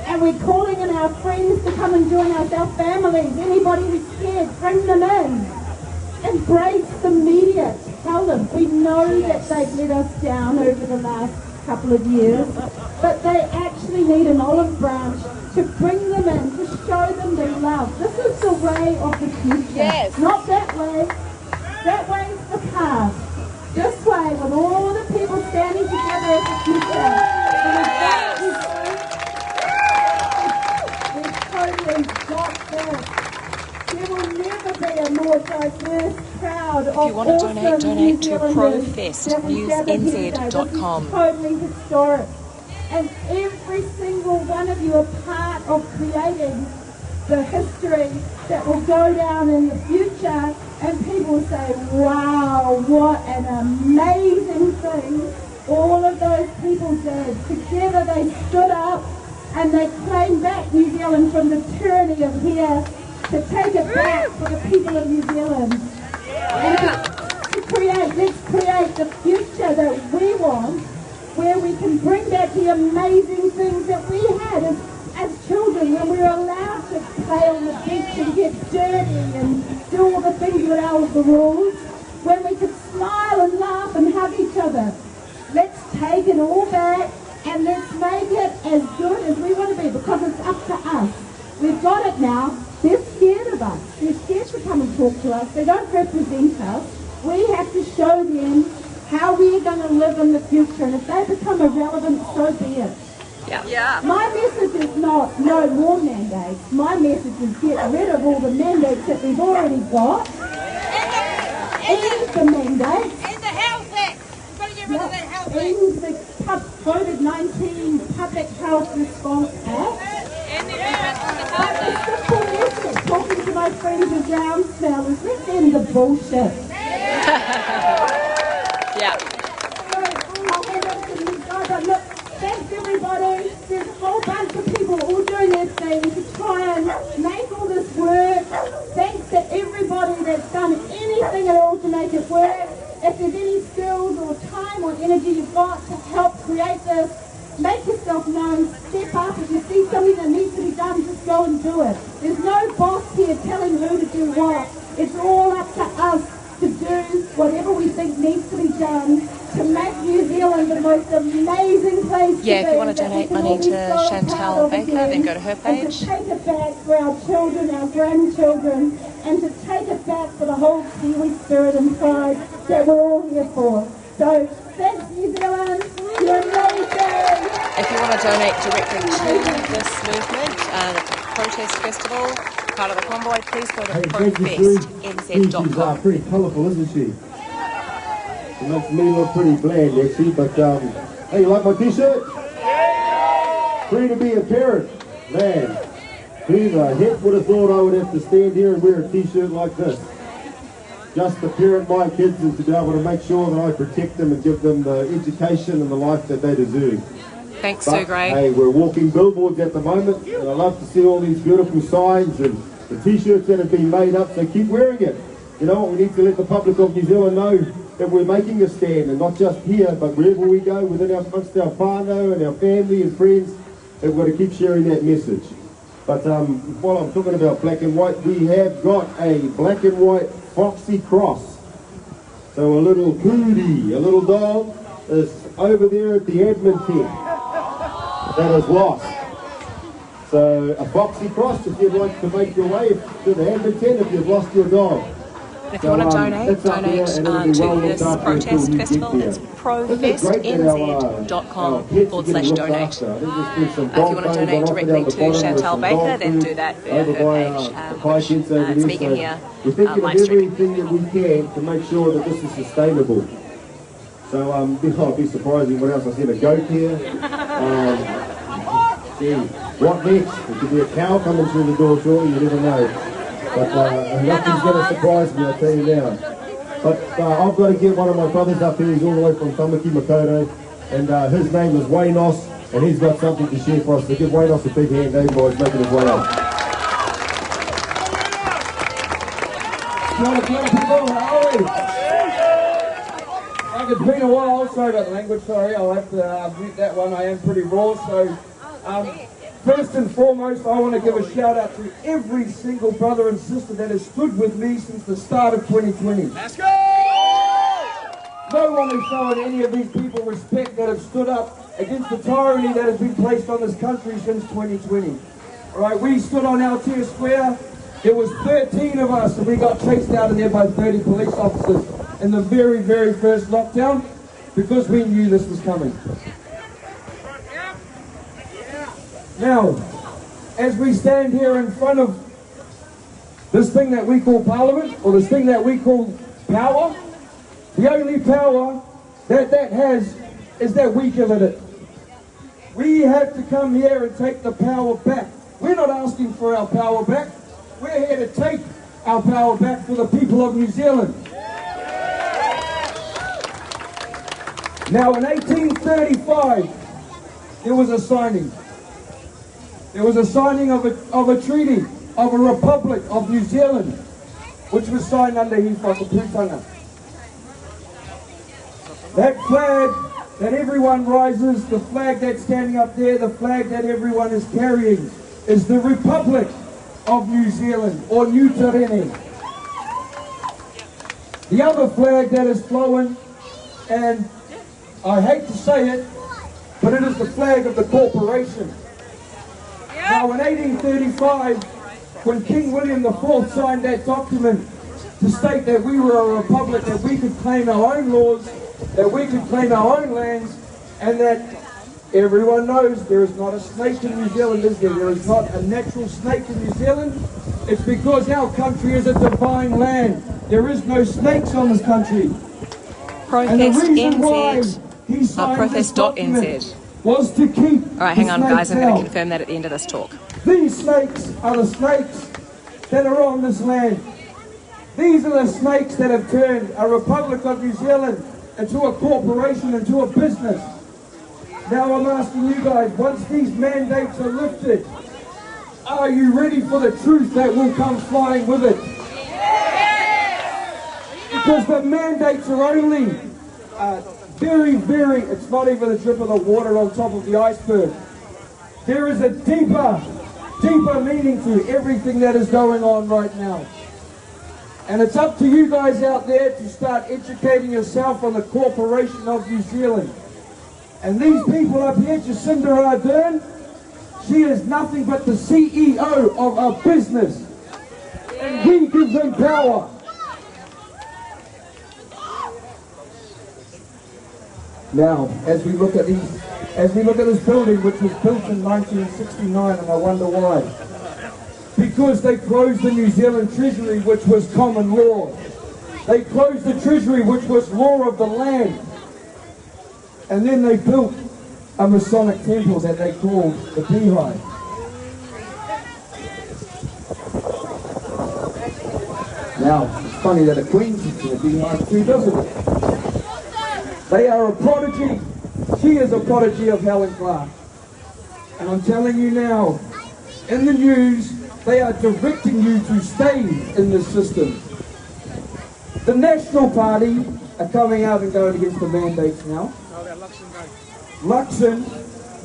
And we're calling in our friends to come and join us, our families. Anybody who's scared, bring them in. Embrace the media. Tell them. We know that they've let us down over the last couple of years, but they actually need an olive branch to bring them in, to show them the love. This is the way of the future. Not that way. That way is the past. This way, with all the people standing together as the future. We've totally got this. There will never be a more diverse crowd of If you want to donate to profestnewsnz.com. It's totally historic. And every single one of you are part of creating the history that will go down in the future, and people will say, wow, what an amazing thing all of those people did. Together they stood up and they claimed back New Zealand from the tyranny of here, to take it back for the people of New Zealand. And let's create the future that we want, where we can bring back the amazing things that we had as children, when we were allowed to play on the beach and get dirty and do all the things without the rules, when we could smile and laugh and hug each other. Let's take it all back and let's make it as good as we want to be, because it's up to us. We've got it now. They're scared of us. They're scared to come and talk to us. They don't represent us. We have to show them how we're going to live in the future, and if they become irrelevant, so be it. My message is not no more mandates. My message is get rid of all the mandates that we've already got. End the mandates. And the Health Act. You've got to get rid of that Health Act. End the COVID-19 Public Health Response Act. It's simple message. Talking to my friends with ground smellers, let's end the bullshit. Look, thanks everybody. There's a whole bunch of people all doing their thing to try and make all this work. Thanks to everybody that's done anything at all to make it work. If there's any skills or time or energy you've got to help create this, make yourself known, step up. If you see something that needs to be done, just go and do it. There's no boss here telling who to do what. It's all up to us to do whatever we think needs to be done to make New Zealand the most amazing place to be. If you want to donate money to Chantal Baker, then go to her page. And to take it back for our children, our grandchildren, and to take it back for the whole Kiwi spirit and pride that we're all here for. So, thanks New Zealand, you're amazing! If you want to donate directly to this movement, the protest festival, part of the convoy, please go to She's profestnz.com. pretty colourful, isn't she? It makes me look pretty bland, actually, but hey, you like my t-shirt? Free to be a parent. Man, who the heck would have thought I would have to stand here and wear a t-shirt like this? Just to parent my kids and to be able to make sure that I protect them and give them the education and the life that they deserve. Thanks, But, Sue Gray. hey, we're walking billboards at the moment, and I love to see all these beautiful signs and the t-shirts that have been made up, so keep wearing it. You know what, we need to let the public of New Zealand know that we're making a stand, and not just here, but wherever we go, within amongst our whānau and our family and friends, we've got to keep sharing that message. But while I'm talking about black and white, we have got a black and white foxy cross. So a little cootie, a little dog, is over there at the admin tent that is lost. So a foxy cross if you'd like to make your way to the admin tent if you've lost your dog. If you want to donate to this protest festival, it's profestnz.com/donate. If you want to donate directly to Chantal Baker, then do that via her page, which it's Megan here, we're thinking of live streaming. everything that we can to make sure that this is sustainable. So I'll be surprising what else. I see a goat here. What next? There could be a cow coming through the door shortly, you never know. But nothing's going to surprise me, I'll tell you now. But I've got to get one of my brothers up here. He's all the way from Tamaki Makaurau, and his name is Waynos, and he's got something to share for us. So give Waynos a big hand, eh, boys, making his way up. People, how are we? Like it's been a while, sorry about the language, sorry, I'll have to mute that one, I am pretty raw, so first and foremost, I want to give a shout out to every single brother and sister that has stood with me since the start of 2020. Let's go! No one has shown any of these people respect that have stood up against the tyranny that has been placed on this country since 2020. Alright, we stood on Aotea Square, there was 13 of us and we got chased out of there by 30 police officers in the very, very first lockdown because we knew this was coming. Now, as we stand here in front of this thing that we call Parliament, or this thing that we call power, the only power that has is that we give it. We have to come here and take the power back. We're not asking for our power back. We're here to take our power back for the people of New Zealand. Now, in 1835, there was a signing. There was a signing of a treaty, of a republic of New Zealand, which was signed under his whakaputanga. That flag that everyone rises, the flag that's standing up there, the flag that everyone is carrying, is the Republic of New Zealand, or New Terene. The other flag that is flowing, and I hate to say it, but it is the flag of the corporation. Now in 1835, when King William IV signed that document to state that we were a republic, that we could claim our own laws, that we could claim our own lands, and that everyone knows there is not a snake in New Zealand, is there? There is not a natural snake in New Zealand. It's because our country is a divine land. There is no snakes on this country. Profest.nz. Was to keep. Alright, hang on guys, I'm going to confirm that at the end of this talk. These snakes are the snakes that are on this land. These are the snakes that have turned a Republic of New Zealand into a corporation, into a business. Now I'm asking you guys, once these mandates are lifted, are you ready for the truth that will come flying with it? Because the mandates are only very, it's not even the drip of the water on top of the iceberg. There is a deeper meaning to everything that is going on right now. And it's up to you guys out there to start educating yourself on the corporation of New Zealand. And these people up here, Jacinda Ardern, she is nothing but the CEO of a business. And we give them power. Now, as we look at this building, which was built in 1969, and I wonder why. Because they closed the New Zealand Treasury, which was common law. They closed the Treasury, which was law of the land. And then they built a Masonic temple that they called the Beehive. Now, it's funny that a queen sits in a beehive too, doesn't it? They are a prodigy. She is a prodigy of Helen Clark. And I'm telling you now, in the news, they are directing you to stay in this system. The National Party are coming out and going against the mandates now. Luxon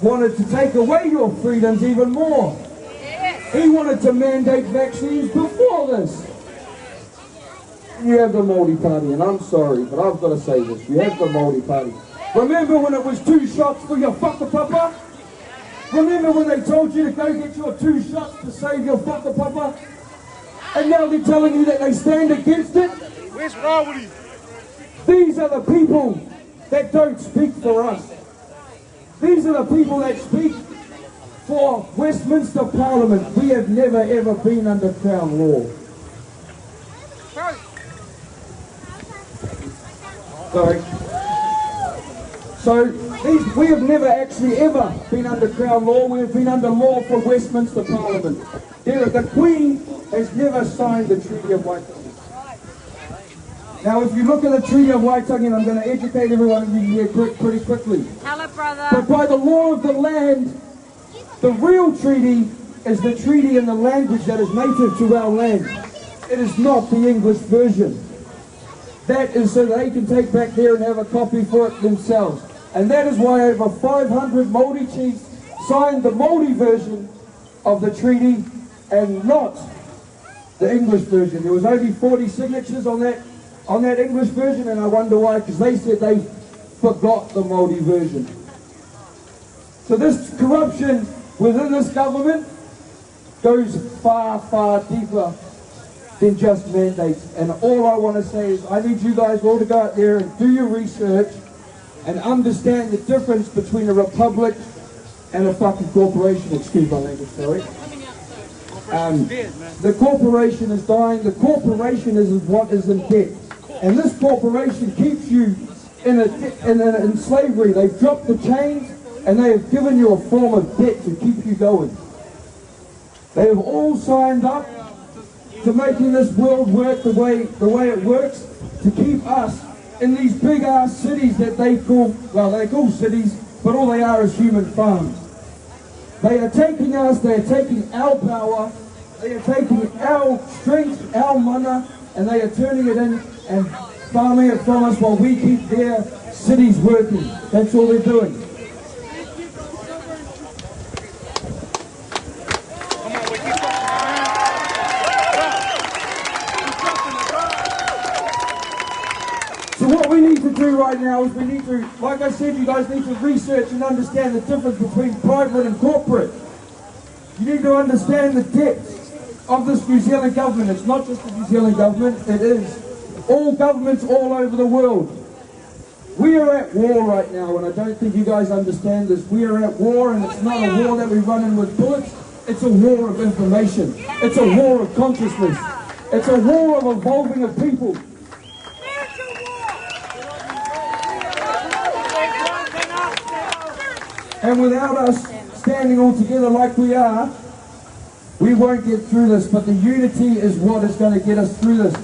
wanted to take away your freedoms even more. He wanted to mandate vaccines before this. You have the Māori Party, and I'm sorry, but I've got to say this. You have the Māori Party. Remember when it was 2 shots for your whakapapa? Remember when they told you to go get your 2 shots to save your whakapapa? And now they're telling you that they stand against it? Where's Rawiri? These are the people that don't speak for us. These are the people that speak for Westminster Parliament. We have never ever been under Crown law. Sorry. So we have never actually ever been under Crown law. We have been under law for Westminster Parliament. The Queen has never signed the Treaty of Waitangi. Now, if you look at the Treaty of Waitangi, and I'm going to educate everyone of you here pretty quickly. Hello, brother. But by the law of the land, the real treaty is the treaty in the language that is native to our land. It is not the English version. That is so they can take back there and have a copy for it themselves. And that is why over 500 Māori chiefs signed the Māori version of the treaty and not the English version. There was only 40 signatures on that English version, and I wonder why, because they said they forgot the Māori version. So this corruption within this government goes far, far deeper than just mandates. And all I want to say is I need you guys all to go out there and do your research and understand the difference between a republic and a fucking corporation. Excuse my language, sorry. The corporation is dying. The corporation is what is in debt. And this corporation keeps you in slavery. They've dropped the chains and they have given you a form of debt to keep you going. They have all signed up to making this world work the way it works, to keep us in these big ass cities that they call cities, but all they are is human farms. They are taking us, they are taking our power, they are taking our strength, our mana, and they are turning it in and farming it from us while we keep their cities working. That's all they're doing. So what we need to do right now is we need to, like I said, you guys need to research and understand the difference between private and corporate. You need to understand the depth of this New Zealand government. It's not just the New Zealand government, it is all governments all over the world. We are at war right now, and I don't think you guys understand this. We are at war, and it's not a war that we run in with bullets. It's a war of information. It's a war of consciousness. It's a war of evolving of people. And without us standing all together like we are, we won't get through this. But the unity is what is going to get us through this.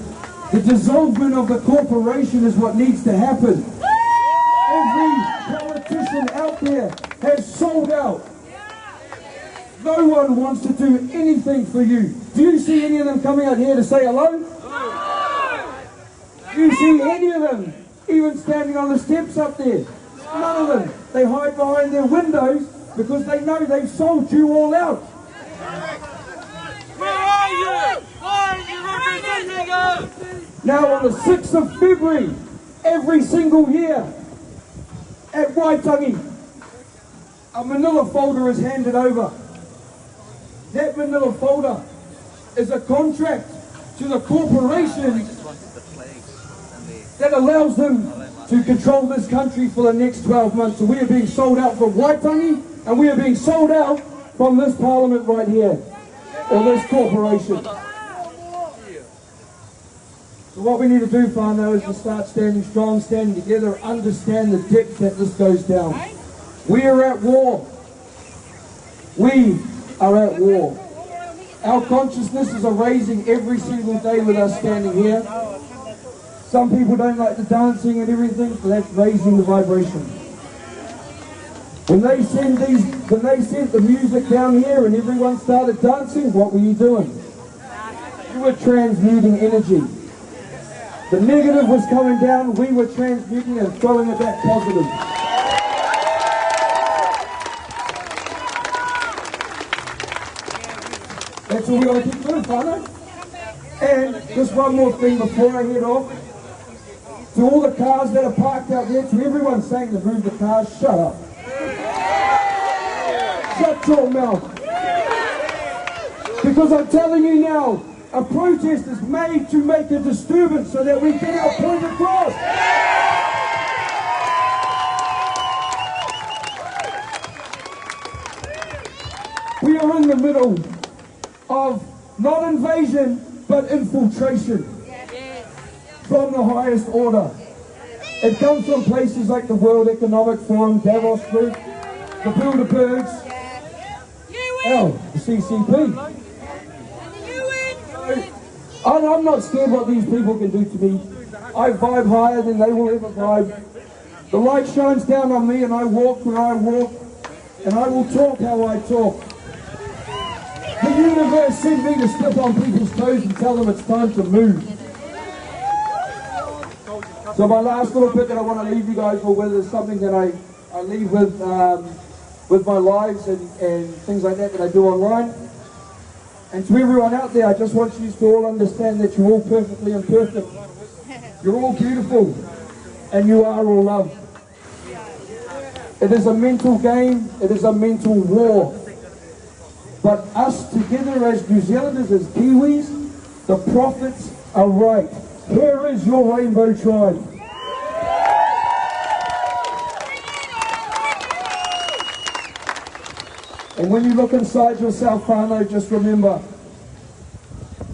The dissolvement of the corporation is what needs to happen. Every politician out there has sold out. No one wants to do anything for you. Do you see any of them coming out here to say hello? Do you see any of them even standing on the steps up there? None of them. They hide behind their windows because they know they've sold you all out. Where are you? Why are you representing us? Now on the 6th of February, every single year, at Waitangi, a manila folder is handed over. That manila folder is a contract to the corporation that allows them to control this country for the next 12 months. So we are being sold out from Waitangi, and we are being sold out from this parliament right here, or this corporation. So what we need to do, whānau, is to start standing strong, standing together, understand the depth that this goes down. We are at war. We are at war. Our consciousnesses are raising every single day with us standing here. Some people don't like the dancing and everything, so that's raising the vibration. When they sent the music down here and everyone started dancing, what were you doing? You were transmuting energy. The negative was coming down, we were transmuting and throwing it back positive. That's what we got to keep doing, whānau. And just one more thing before I head off. To all the cars that are parked out there, to everyone saying to move the cars, shut up. Shut your mouth. Because I'm telling you now, a protest is made to make a disturbance so that we get our point across. We are in the middle of not invasion, but infiltration from the highest order. It comes from places like the World Economic Forum, Davos Group, the Bilderbergs, the CCP. I'm not scared what these people can do to me. I vibe higher than they will ever vibe. The light shines down on me and I walk where I walk, and I will talk how I talk. The universe sent me to step on people's toes and tell them it's time to move. So my last little bit that I want to leave you guys with is something that I leave with my lives and things like that I do online. And to everyone out there, I just want you to all understand that you're all perfectly imperfect. You're all beautiful, and you are all loved. It is a mental game, it is a mental war. But us together as New Zealanders, as Kiwis, the prophets are right. Here is your rainbow tribe. And when you look inside yourself, whānau, just remember,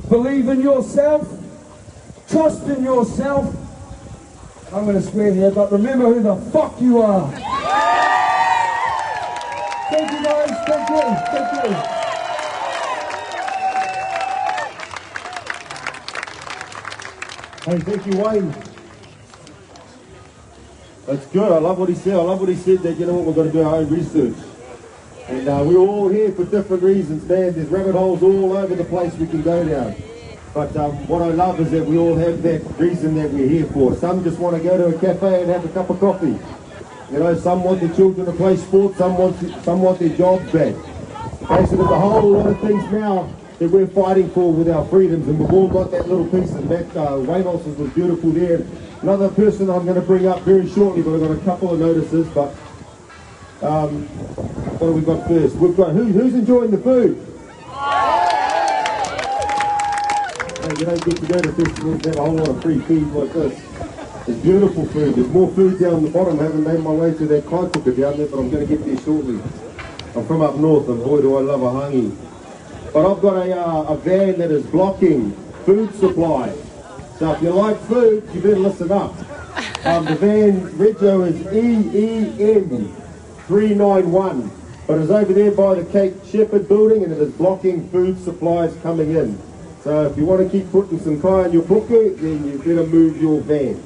believe in yourself, trust in yourself. I'm going to swear here, but remember who the fuck you are. Thank you guys, thank you, thank you. Hey, thank you, Wayne. That's good. I love what he said. I love what he said that, you know what, we're going to do our own research. And we're all here for different reasons, man. There's rabbit holes all over the place we can go down. But what I love is that we all have that reason that we're here for. Some just want to go to a cafe and have a cup of coffee. You know, some want their children to play sports, some want their jobs back. Okay, so there's a whole lot of things now that we're fighting for with our freedoms, and we've all got that little piece, and that Waynos was beautiful there. Another person I'm going to bring up very shortly, but I've got a couple of notices, but what have we got first? We've got, who's enjoying the food? Hey, you don't get to go to festivals and have a whole lot of free food like this. It's beautiful food. There's more food down the bottom. I haven't made my way to that kai cooker down there, but I'm going to get there shortly. I'm from up north, and boy do I love a hangi. But I've got a van that is blocking food supply. So if you like food, you better listen up. The van rego is EEM 391, but it's over there by the Cape Shepherd building, and it is blocking food supplies coming in. So if you want to keep putting some kai in your puku, then you better move your van.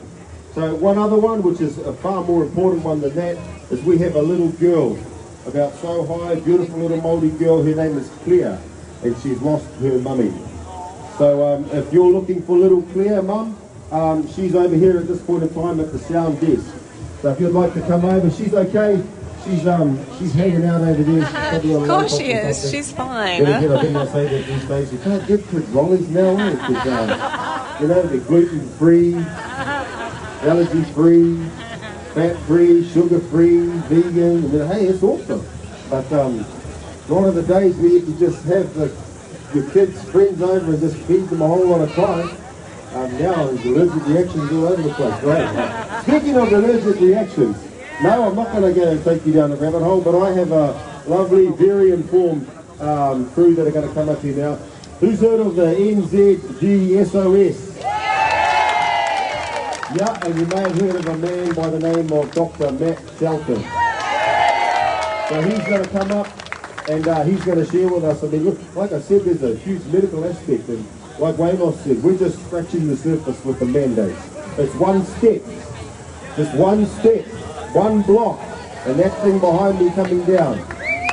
So one other one, which is a far more important one than that, is we have a little girl, about so high, beautiful little Māori girl. Her name is Claire, and she's lost her mummy. So if you're looking for little Claire, Mum, she's over here at this point in time at the sound desk. So if you'd like to come over, she's okay. She's hanging out over there. Of course she is. She's fine. I think I say that these days. You can't give kids lollies now, eh? Because, you know, they're gluten-free, allergy-free, fat-free, sugar-free, vegan. I mean, hey, it's awesome. But one of the days where you can just have your kids' friends over and just feed them a whole lot of time, Now there's allergic reactions all over the place, right? Speaking of allergic reactions, no, I'm not going to go and take you down the rabbit hole, but I have a lovely, very informed crew that are going to come up here now. Who's heard of the NZGSOS? Yeah, and you may have heard of a man by the name of Dr. Matt Shelton. So he's going to come up and he's going to share with us. I mean, look, like I said, there's a huge medical aspect, and like Waynos said, we're just scratching the surface with the mandates. It's one step, just one step, one block, and that thing behind me coming down.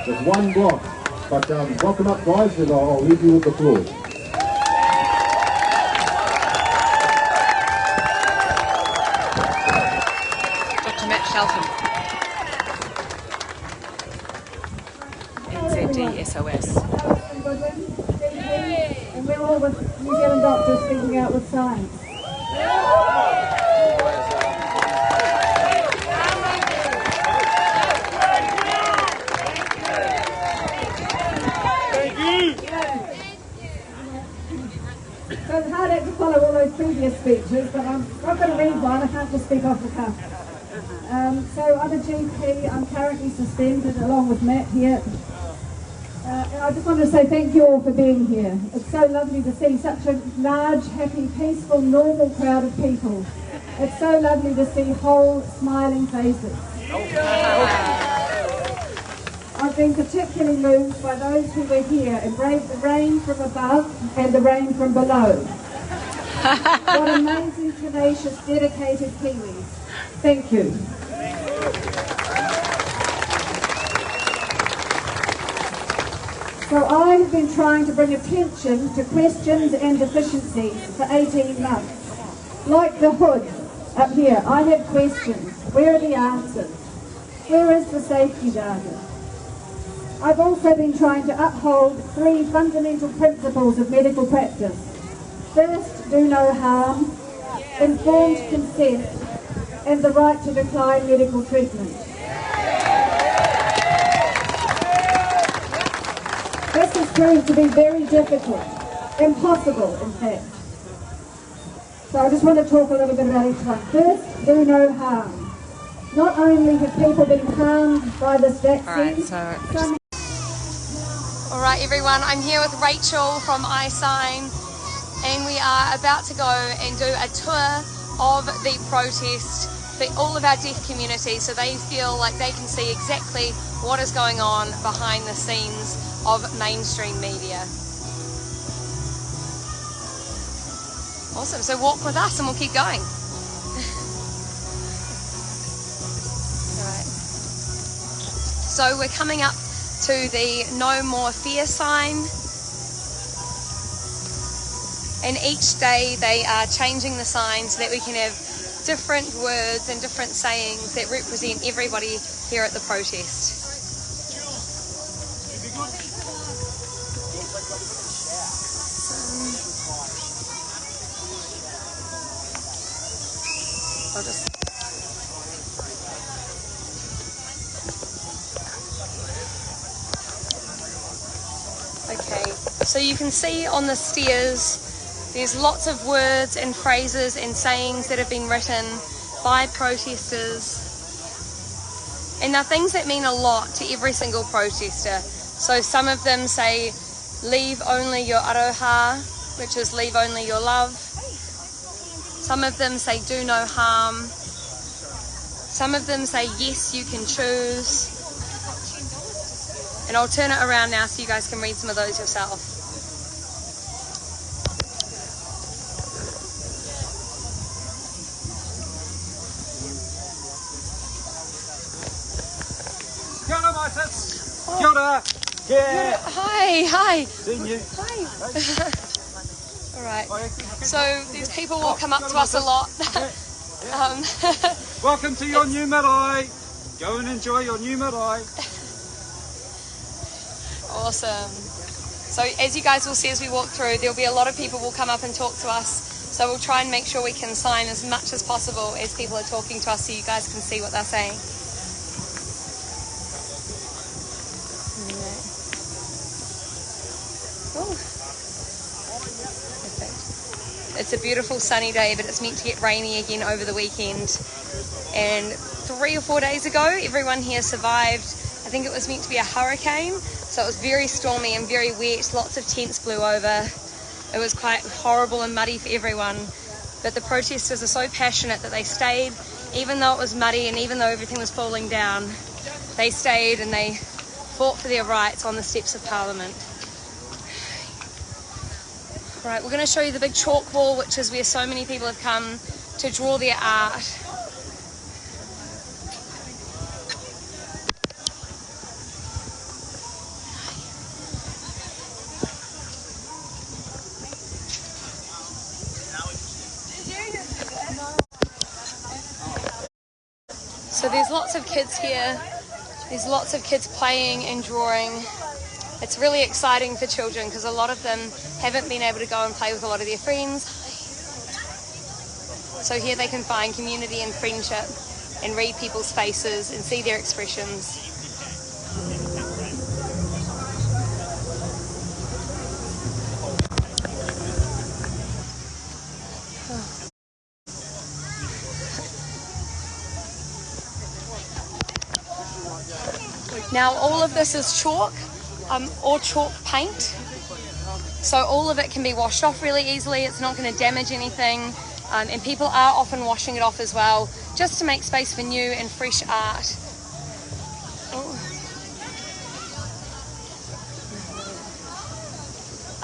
Just one block. But welcome up, guys, and I'll leave you with the floor. Dr. Matt Shelton. NZGSOS. And we're all with New Zealand doctors speaking out with science. So it's hard to follow all those previous speeches, but I'm not going to read one, I can't just speak off the cuff. So I'm a GP, I'm currently suspended along with Matt here. And I just wanted to say thank you all for being here. It's so lovely to see such a large, happy, peaceful, normal crowd of people. It's so lovely to see whole, smiling faces. I've been particularly moved by those who were here and braved the rain from above and the rain from below. What amazing, tenacious, dedicated Kiwis. Thank you. So I have been trying to bring attention to questions and deficiencies for 18 months. Like the hood up here, I have questions. Where are the answers? Where is the safety data? I've also been trying to uphold 3 fundamental principles of medical practice. First, do no harm, informed consent, and the right to decline medical treatment. This has proved to be very difficult, impossible in fact. So I just want to talk a little bit about each one. First, do no harm. Not only have people been harmed by this vaccine, Alright everyone, I'm here with Rachel from iSign, and we are about to go and do a tour of the protest for all of our deaf community, so they feel like they can see exactly what is going on behind the scenes of mainstream media. Awesome, so walk with us and we'll keep going. Alright. So we're coming up to the No More Fear sign, and each day they are changing the sign so that we can have different words and different sayings that represent everybody here at the protest. I'll just Okay, so you can see on the stairs there's lots of words and phrases and sayings that have been written by protesters, and they're things that mean a lot to every single protester. So some of them say leave only your aroha, which is leave only your love. Some of them say do no harm. Some of them say yes, you can choose. And I'll turn it around now so you guys can read some of those yourself. Kia ora, my sis. Kia ora. Yeah. Hi. Seen you. Hi. Alright, so these people will come up to us a lot. Welcome to your new marae. Go and enjoy your new marae. Awesome. So as you guys will see as we walk through, there'll be a lot of people will come up and talk to us. So we'll try and make sure we can sign as much as possible as people are talking to us so you guys can see what they're saying. It's a beautiful sunny day, but it's meant to get rainy again over the weekend. And 3 or 4 days ago, everyone here survived. I think it was meant to be a hurricane, so it was very stormy and very wet. Lots of tents blew over. It was quite horrible and muddy for everyone. But the protesters are so passionate that they stayed, even though it was muddy and even though everything was falling down. They stayed and they fought for their rights on the steps of Parliament. Right, we're going to show you the big chalk wall, which is where so many people have come to draw their art. So there's lots of kids here. There's lots of kids playing and drawing. It's really exciting for children because a lot of them haven't been able to go and play with a lot of their friends. So here they can find community and friendship and read people's faces and see their expressions. Now all of this is chalk or chalk paint, so all of it can be washed off really easily. It's not going to damage anything, and people are often washing it off as well, just to make space for new and fresh art. Oh.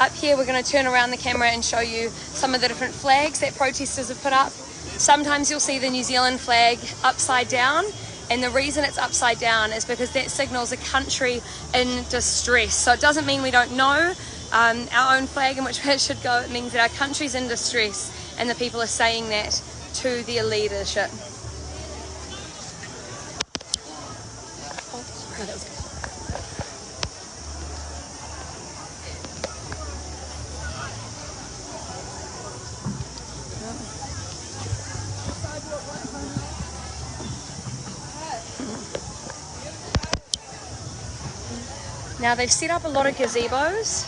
Up here we're going to turn around the camera and show you some of the different flags that protesters have put up. Sometimes you'll see the New Zealand flag upside down, and the reason it's upside down is because that signals a country in distress. So it doesn't mean we don't know our own flag and which way it should go. It means that our country's in distress and the people are saying that to their leadership. Now they've set up a lot of gazebos,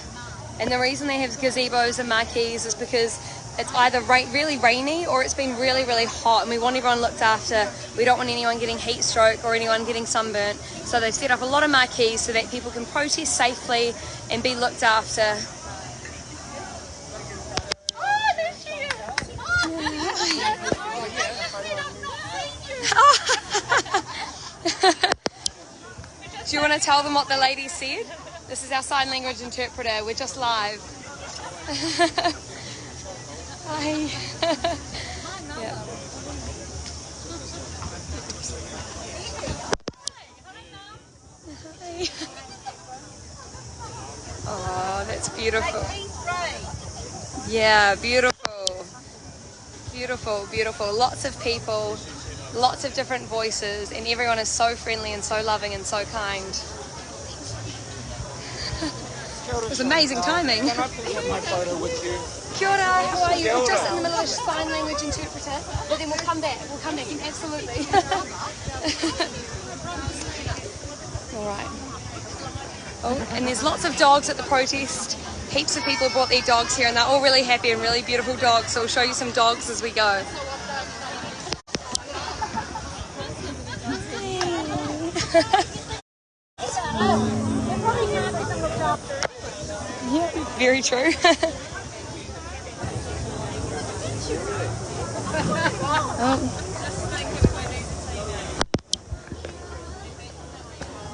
and the reason they have gazebos and marquees is because it's either really rainy or it's been really, really hot, and we want everyone looked after. We don't want anyone getting heat stroke or anyone getting sunburnt. So they've set up a lot of marquees so that people can protest safely and be looked after. Oh, there she is! Do you want to tell them what the lady said? This is our sign language interpreter. We're just live. Hi. Yeah. Oh, that's beautiful. Yeah, beautiful. Beautiful, beautiful. Lots of people, lots of different voices, and everyone is so friendly and so loving and so kind. It was amazing timing. Can I please have my photo with you? Kia ora, how are you? We're just in the middle of a sign language interpreter, but then we'll come back. We'll come back, absolutely. All right. Oh, and there's lots of dogs at the protest. Heaps of people brought their dogs here, and they're all really happy and really beautiful dogs. So we'll show you some dogs as we go. Yeah, very true.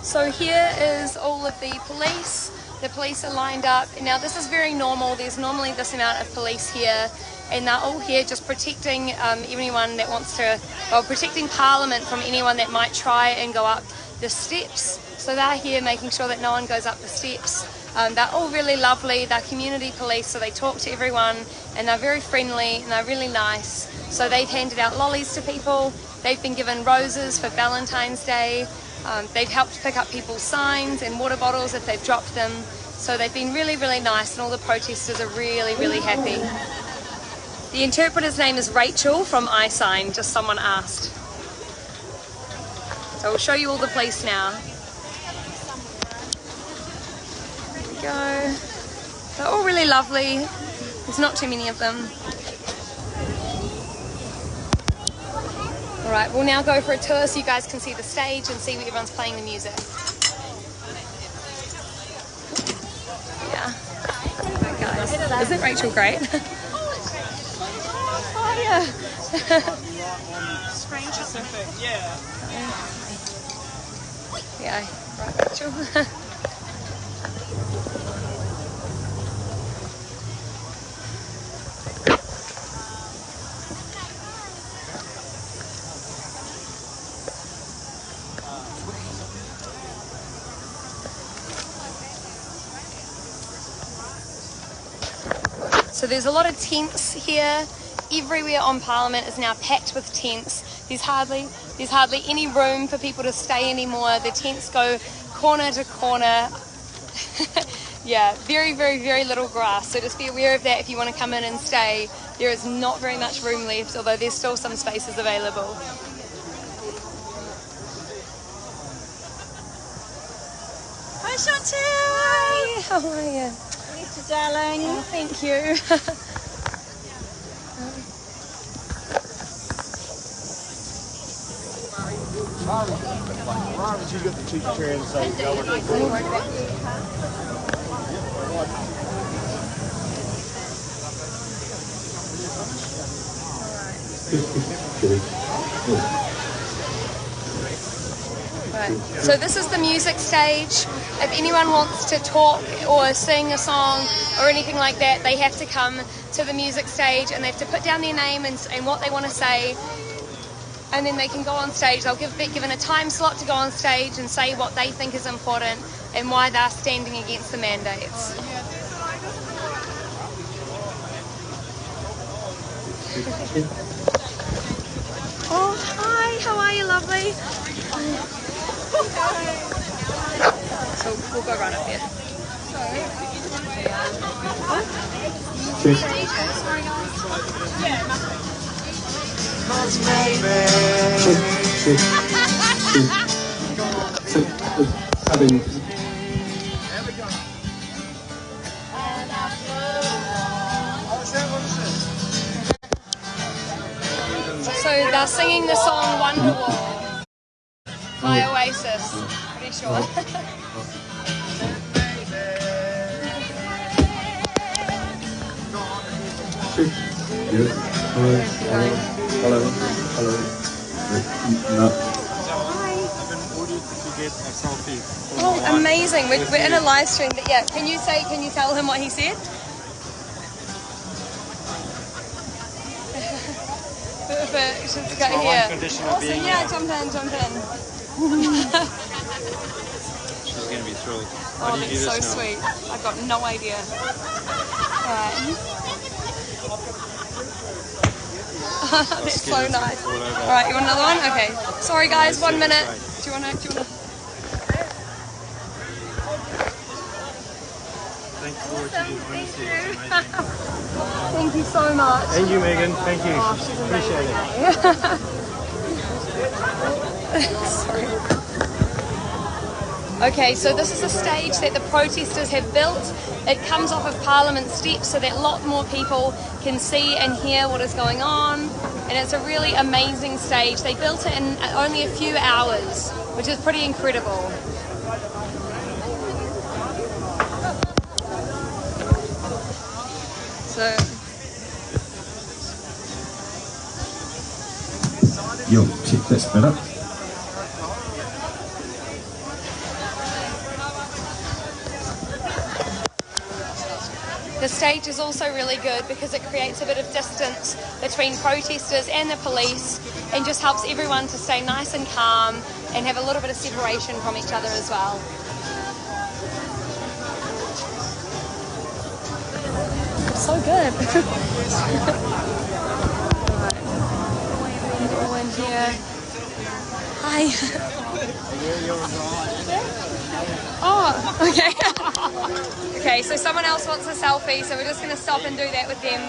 So here is all of the police. The police are lined up. Now this is very normal. There's normally this amount of police here, and they're all here just protecting anyone that wants to, well, protecting Parliament from anyone that might try and go up the steps. So they're here making sure that no one goes up the steps. They're all really lovely. They're community police, so they talk to everyone, and they're very friendly and they're really nice. So they've handed out lollies to people. They've been given roses for Valentine's Day. They've helped pick up people's signs and water bottles if they've dropped them. So they've been really, really nice, and all the protesters are really, really happy. The interpreter's name is Rachel from iSign, just someone asked. So we'll show you all the police now. There we go. They're all really lovely. There's not too many of them. Alright, we'll now go for a tour so you guys can see the stage and see where everyone's playing the music. Yeah. Right, guys. Isn't Rachel great? Oh, yeah. Strange Pacific, yeah. Yeah, right, Rachel. So there's a lot of tents here. Everywhere on Parliament is now packed with tents. There's hardly any room for people to stay anymore. The tents go corner to corner. Yeah, very, very, very little grass. So just be aware of that if you want to come in and stay. There is not very much room left, although there's still some spaces available. Hi, Chantal. Hi, how are you? Lisa, darling. Oh, thank you. You get the cheap chair and say, Right. So this is the music stage. If anyone wants to talk or sing a song or anything like that, they have to come to the music stage and they have to put down their name and what they want to say, and then they can go on stage. They'll get given a time slot to go on stage and say what they think is important and why they're standing against the mandates. Oh, hi, how are you, lovely? So we'll go run up there. So they're singing the song Wonderwall by Oasis, pretty sure. Hello. No. Oh, amazing. We're in a live stream, but yeah, can you tell him what he said? Perfect. Let's go here. Awesome, yeah, jump in. She's going to be thrilled. Oh, that's so sweet. I've got no idea. Alright. That's so nice. Alright, you want another one? Okay. Sorry guys, 1 minute. Do you want to? Thank you so much. Thank you, Megan. Thank you. Oh, she's appreciate it. Sorry. Okay, so this is a stage that the protesters have built. It comes off of Parliament steps so that a lot more people can see and hear what is going on. And it's a really amazing stage. They built it in only a few hours, which is pretty incredible. So, Yo, check this better. the stage is also really good because it creates a bit of distance between protesters and the police and just helps everyone to stay nice and calm and have a little bit of separation from each other as well. So good. Right. All in here. Hi. Oh, okay. Okay, so someone else wants a selfie, so we're just going to stop and do that with them.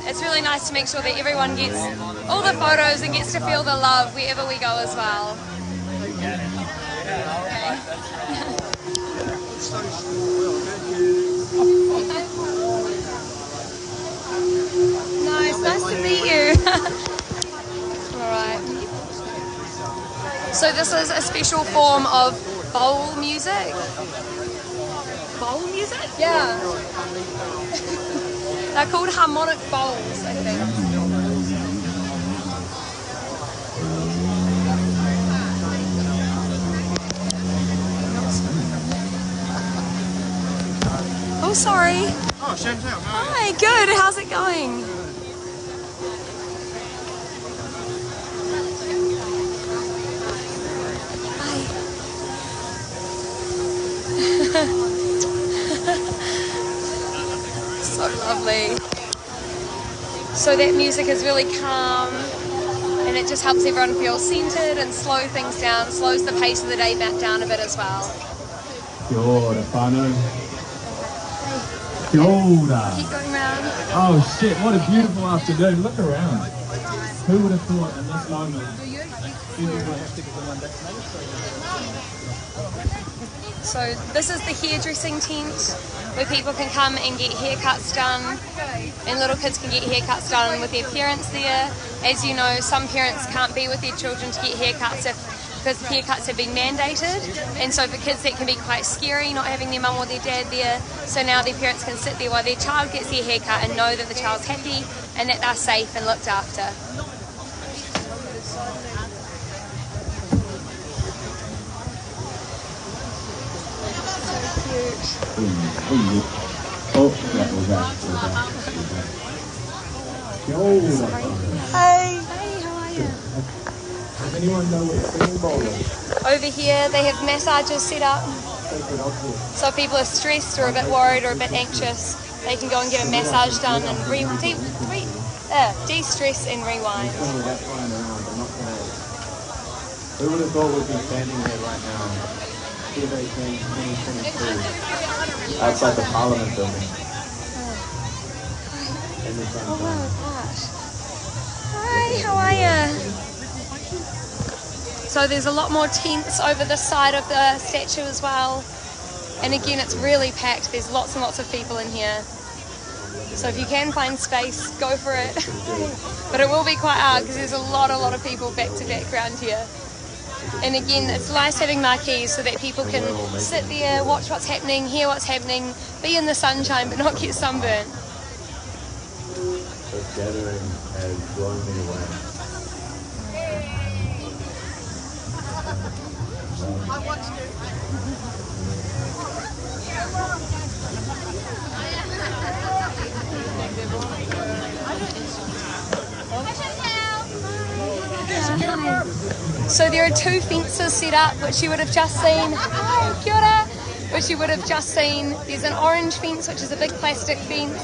It's really nice to make sure that everyone gets all the photos and gets to feel the love wherever we go as well. Nice to meet you. All right. So this is a special form of bowl music. Bowl music? Yeah. They're called harmonic bowls, I think. Oh, sorry. Oh, Chantel. Hi, good. How's it going? So lovely. So that music is really calm and it just helps everyone feel centered and slow things down, slows the pace of the day back down a bit as well. Kia ora, whānau. Kia ora. Keep going round. Oh shit, what a beautiful afternoon. Look around. Who would have thought in this moment people would have to get one vaccinated? So this is the hairdressing tent where people can come and get haircuts done, and little kids can get haircuts done with their parents there. As you know, some parents can't be with their children to get haircuts because haircuts have been mandated, and so for kids that can be quite scary not having their mum or their dad there. So now their parents can sit there while their child gets their haircut and know that the child's happy and that they're safe and looked after. Oh, that was that. Hey. Hey, how are you? Does anyone know what singing bowl is? Over here they have massages set up. So if people are stressed or a bit worried or a bit anxious, they can go and get a massage done and de-stress and rewind. Who would have thought we'd be standing there right now? 2022, outside the Parliament building. In the sunshine. Oh gosh. Hi, how are you? So there's a lot more tents over the side of the statue as well. And again, it's really packed. There's lots and lots of people in here. So if you can find space, go for it. But it will be quite hard because there's a lot of people back to back around here. And again, it's nice having marquees so that people can sit there, watch what's happening, hear what's happening, be in the sunshine but not get sunburnt. This gathering has blown me away. I watched it. So there are two fences set up which you would have just seen. Hi, kia ora, which you would have just seen. There's an orange fence which is a big plastic fence,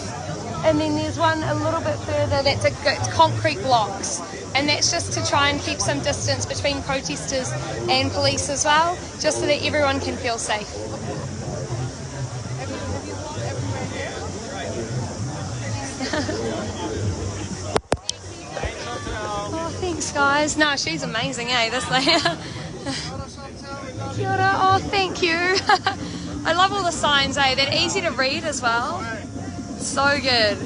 and then there's one a little bit further that's it's concrete blocks, and that's just to try and keep some distance between protesters and police as well, just so that everyone can feel safe. Oh, thanks guys. No, she's amazing, eh, this lady. Kia ora. Oh, thank you. I love all the signs, eh? They're easy to read as well. So good.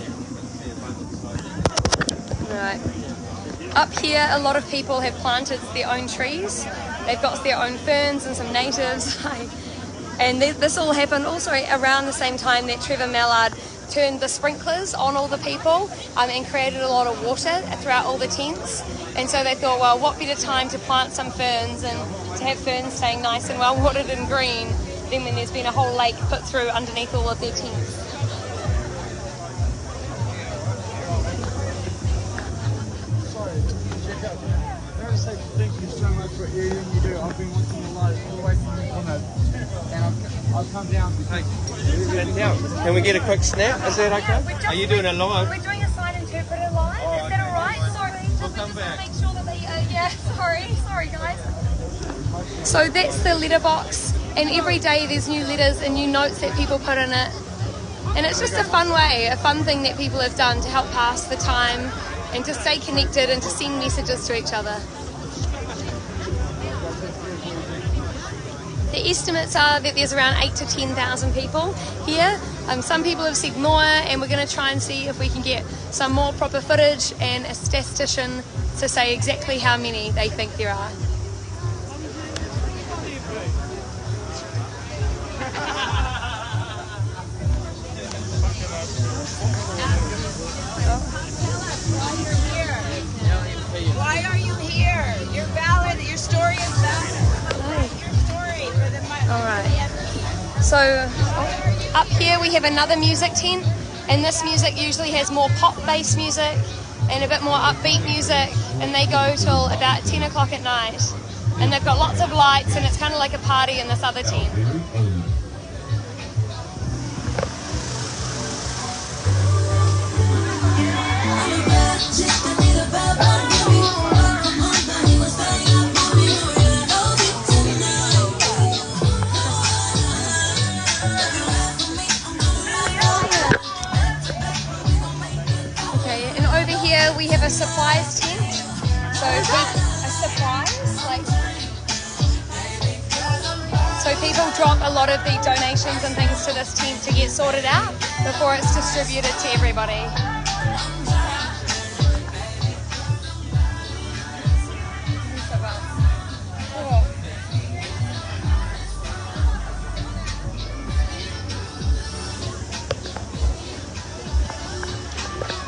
Right. Up here, a lot of people have planted their own trees. They've got their own ferns and some natives. And this all happened also around the same time that Trevor Mallard turned the sprinklers on all the people and created a lot of water throughout all the tents. And so they thought, well, what better time to plant some ferns and to have ferns staying nice and well watered and green than when there's been a whole lake put through underneath all of their tents. Thank you so much for everything you do. I've been watching you live all the way from the corner, and I've come down to take. Can we get a quick snap? Is that okay? Are you doing a live? We're doing a sign interpreter live. Oh, is that all right? Sorry, we'll come back. Make sure that they. Yeah, sorry guys. So that's the letterbox, and every day there's new letters and new notes that people put in it, and it's just a fun way, a fun thing that people have done to help pass the time and to stay connected and to send messages to each other. The estimates are that there's around 8,000 to 10,000 people here. Some people have said more, and we're going to try and see if we can get some more proper footage and a statistician to say exactly how many they think there are. So up here we have another music tent, and this music usually has more pop-based music and a bit more upbeat music, and they go till about 10 o'clock at night. And they've got lots of lights, and it's kind of like a party in this other tent. Okay, and over here we have a supplies tent. So a supplies, like, so people drop a lot of the donations and things to this tent to get sorted out before it's distributed to everybody.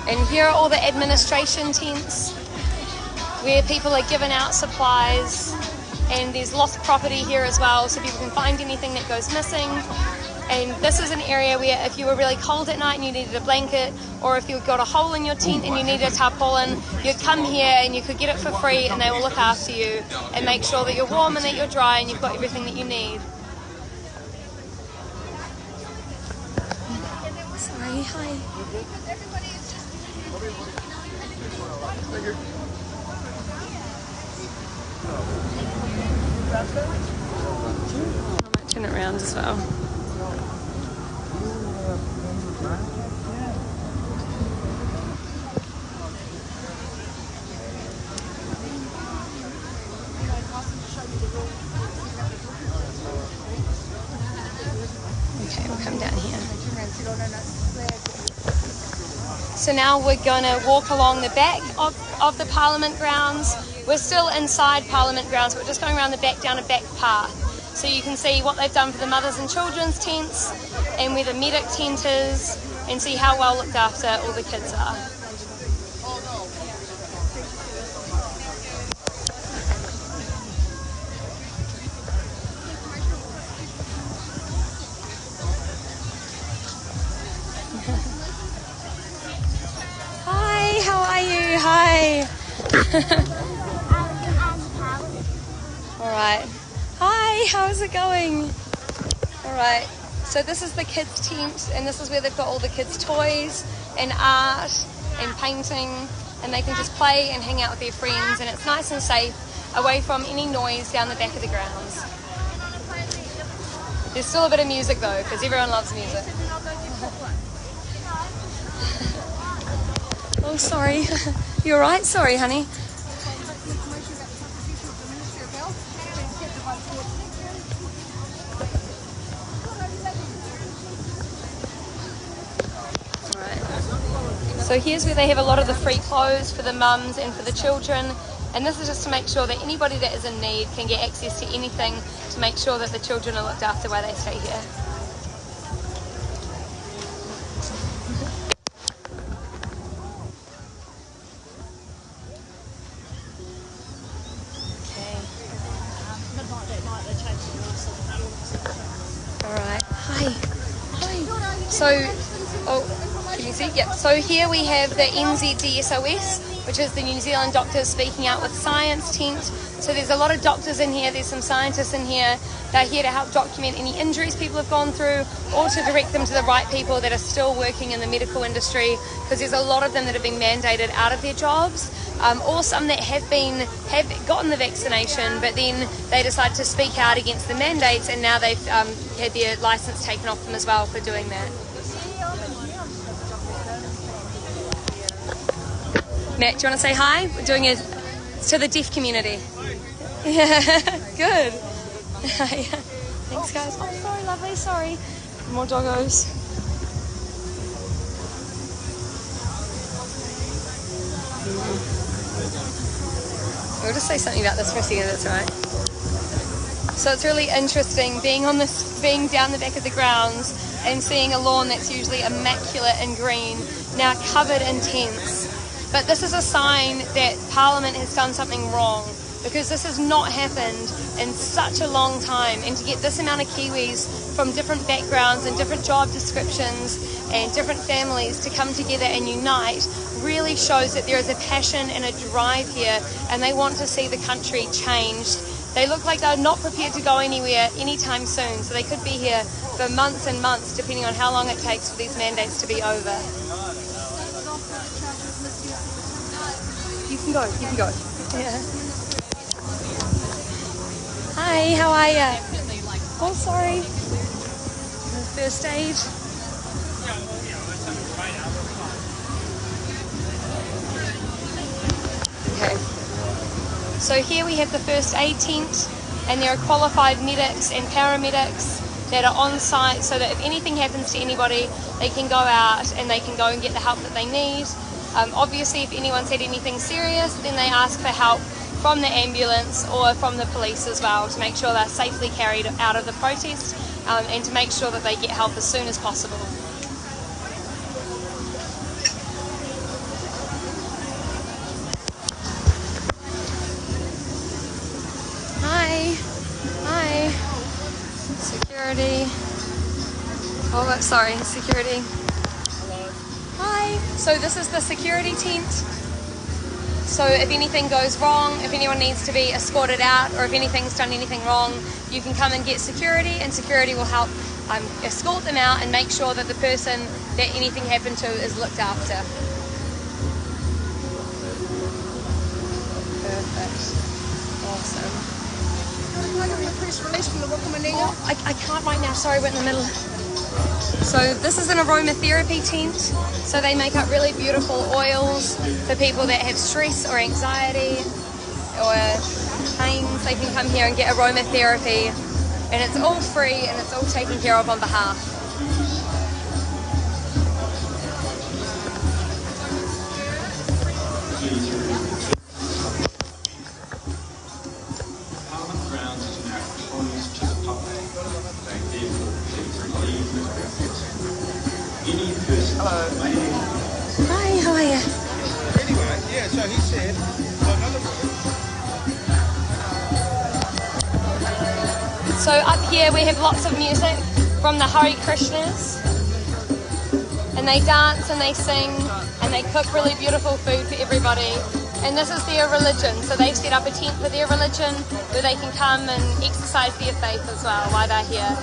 And here are all the administration tents where people are giving out supplies, and there's lost property here as well, so people can find anything that goes missing. And this is an area where if you were really cold at night and you needed a blanket, or if you've got a hole in your tent and you needed a tarpaulin, you'd come here and you could get it for free, and they will look after you and make sure that you're warm and that you're dry and you've got everything that you need. Sorry, hi. I might turn it around as well. Okay, we'll come down here. So now we're going to walk along the back of the Parliament grounds. We're still inside Parliament grounds, but we're just going around the back down a back path. So you can see what they've done for the mothers and children's tents and where the medic tent is, and see how well looked after all the kids are. Hi, how are you? Hi. Alright. Hi, how's it going? Alright, so this is the kids' tent, and this is where they've got all the kids' toys and art and painting, and they can just play and hang out with their friends, and it's nice and safe away from any noise down the back of the grounds. There's still a bit of music though, because everyone loves music. Oh, sorry. You alright? Sorry, honey. So here's where they have a lot of the free clothes for the mums and for the children, and this is just to make sure that anybody that is in need can get access to anything to make sure that the children are looked after while they stay here. Alright, hi. So, can you see? Yep. So here we have the NZDSOS, which is the New Zealand Doctors Speaking Out with Science tent. So there's a lot of doctors in here, there's some scientists in here. They're here to help document any injuries people have gone through, or to direct them to the right people that are still working in the medical industry, because there's a lot of them that have been mandated out of their jobs, or some that have gotten the vaccination, but then they decide to speak out against the mandates, and now they've had their license taken off them as well for doing that. Matt, do you want to say hi? We're doing it to the deaf community. Yeah, good. Yeah. Thanks, guys. Oh, sorry, lovely. Sorry. More doggos. We'll just say something about this for a second. That's all right. So it's really interesting being down the back of the grounds and seeing a lawn that's usually immaculate and green now covered in tents. But this is a sign that Parliament has done something wrong, because this has not happened in such a long time, and to get this amount of Kiwis from different backgrounds and different job descriptions and different families to come together and unite really shows that there is a passion and a drive here, and they want to see the country changed. They look like they're not prepared to go anywhere anytime soon, so they could be here for months and months depending on how long it takes for these mandates to be over. You can go, you can go. Yeah. Hi, how are you? Oh, sorry. First aid. Okay. So here we have the first aid tent, and there are qualified medics and paramedics that are on site so that if anything happens to anybody, they can go out and they can go and get the help that they need. Obviously, if anyone's had anything serious, then they ask for help from the ambulance or from the police as well to make sure they're safely carried out of the protest and to make sure that they get help as soon as possible. Hi. Hi. Security. Oh, sorry, security. Hi. So this is the security tent. So if anything goes wrong, if anyone needs to be escorted out, or if anything's done anything wrong, you can come and get security, and security will help escort them out and make sure that the person that anything happened to is looked after. Perfect. Awesome. I can't right now, sorry, we're in the middle. So this is an aromatherapy tent. So they make up really beautiful oils for people that have stress or anxiety or pains. They can come here and get aromatherapy, and it's all free and it's all taken care of on behalf. Hello. Hi, how are you? Anyway, yeah, so he said, so up here we have lots of music from the Hare Krishnas, and they dance and they sing and they cook really beautiful food for everybody, and this is their religion, so they've set up a tent for their religion where they can come and exercise their faith as well while they're here.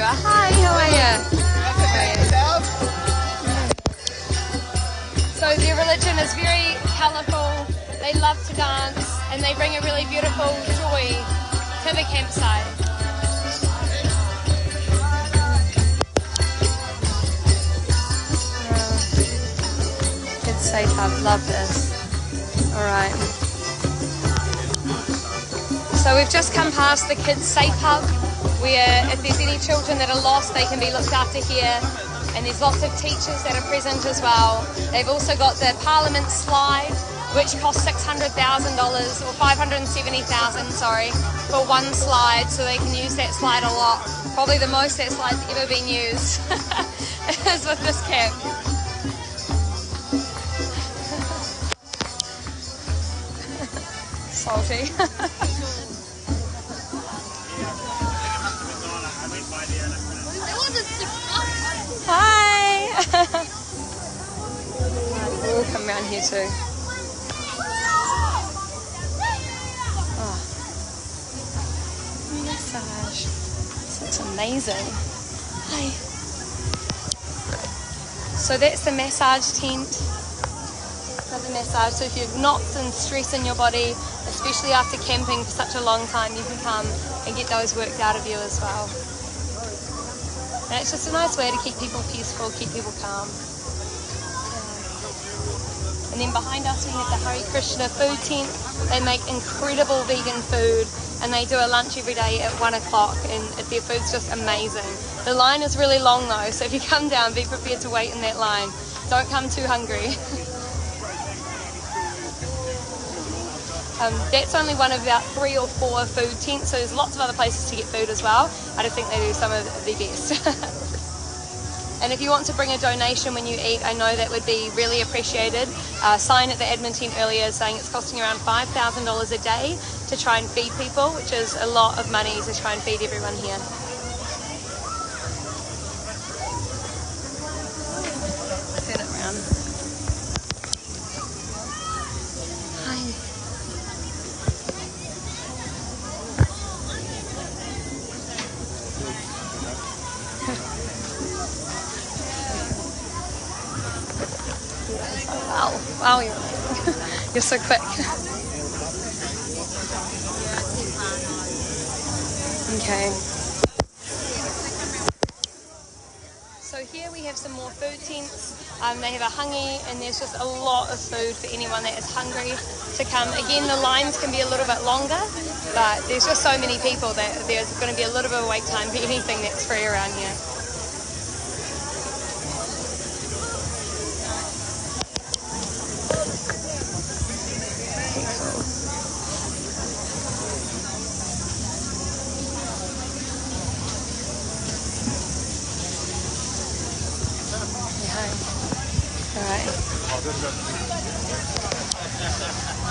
Hi, how are you? So their religion is very colourful, they love to dance, and they bring a really beautiful joy to the campsite. Kids Safe Hub, love this. Alright. So we've just come past the Kids Safe Hub, where if there's any children that are lost, they can be looked after here, and there's lots of teachers that are present as well. They've also got the Parliament slide, which costs $600,000 or $570,000, sorry, for one slide, so they can use that slide a lot. Probably the most that slide's ever been used is with this camp. Salty. Hi! We'll come around here too. Oh. Massage. This looks amazing. Hi. So that's the massage tent. Another massage. So if you've knots and stress in your body, especially after camping for such a long time, you can come and get those worked out of you as well. And it's just a nice way to keep people peaceful, keep people calm. Yeah. And then behind us we have the Hare Krishna food tent. They make incredible vegan food, and they do a lunch every day at 1 o'clock, and their food's just amazing. The line is really long though, so if you come down, be prepared to wait in that line. Don't come too hungry. That's only one of about 3 or 4 food tents, so there's lots of other places to get food as well. I just think they do some of the best. And if you want to bring a donation when you eat, I know that would be really appreciated. Sign at the admin tent earlier saying it's costing around $5,000 a day to try and feed people, which is a lot of money to try and feed everyone here. Turn it around. Hi. Wow, you're so quick. Okay. So here we have some more food tents. They have a hangi, and there's just a lot of food for anyone that is hungry to come. Again, the lines can be a little bit longer, but there's just so many people that there's going to be a little bit of wait time for anything that's free around here.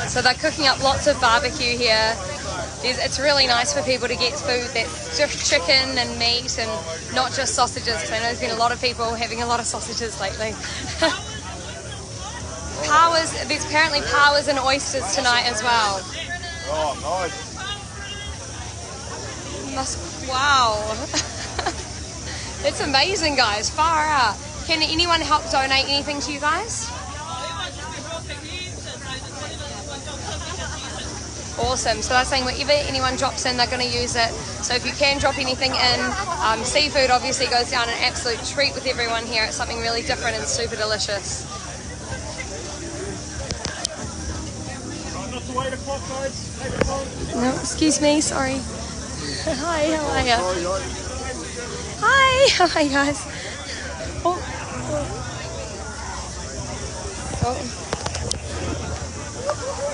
So they're cooking up lots of barbecue here. It's really nice for people to get food that's just chicken and meat and not just sausages, because I know there's been a lot of people having a lot of sausages lately. There's apparently powers and oysters tonight as well. Oh, nice. Wow. It's amazing, guys. Far out. Can anyone help donate anything to you guys? Awesome. So they're saying whatever anyone drops in, they're going to use it. So if you can drop anything in, seafood obviously goes down an absolute treat with everyone here. It's something really different and super delicious. Not to wait o'clock, guys. No, excuse me, sorry. Hi, how are you? Hi, how are you guys? Oh. Oh.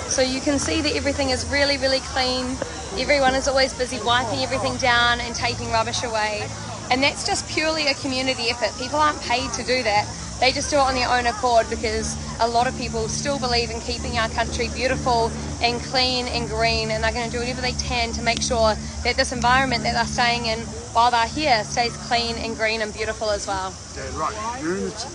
So you can see that everything is really, really clean. Everyone is always busy wiping everything down and taking rubbish away. And that's just purely a community effort. People aren't paid to do that. They just do it on their own accord, because a lot of people still believe in keeping our country beautiful and clean and green, and they're going to do whatever they can to make sure that this environment that they're staying in while they're here stays clean and green and beautiful as well. Yeah, right. Unity.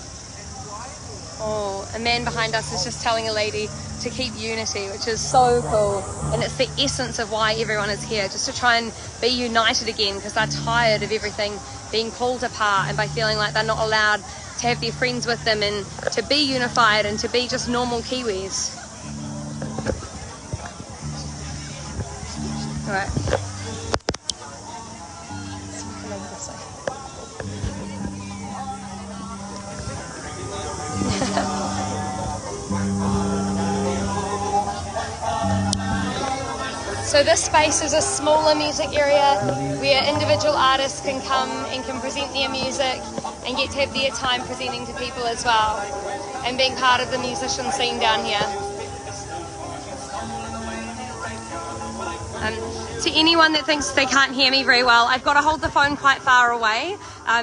Oh, a man behind us is just telling a lady to keep unity, which is so cool. And it's the essence of why everyone is here, just to try and be united again, because they're tired of everything being pulled apart, and by feeling like they're not allowed to have their friends with them and to be unified and to be just normal Kiwis. All right. So this space is a smaller music area where individual artists can come and can present their music and get to have their time presenting to people as well, and being part of the musician scene down here. To anyone that thinks they can't hear me very well, I've got to hold the phone quite far away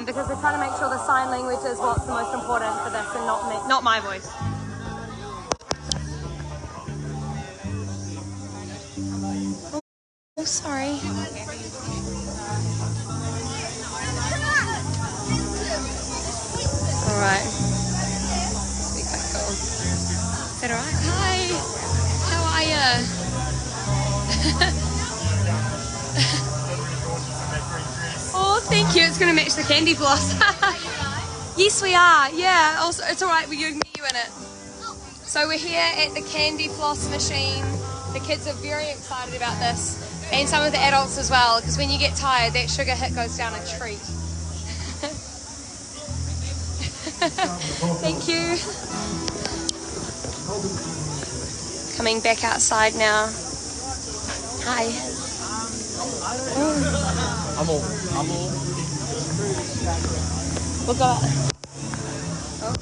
because we're trying to make sure the sign language is what's the most important for this, and not my voice. Oh, sorry. All right. This will be quite cool. Is that all right? Hi. How are you? Oh, thank you. It's going to match the candy floss. Yes, we are. Yeah. Also, it's all right. You can get you in it. So we're here at the candy floss machine. The kids are very excited about this, and some of the adults as well, because when you get tired, that sugar hit goes down a treat. Thank you. Coming back outside now. Hi. I'm all. We'll go out. Oh.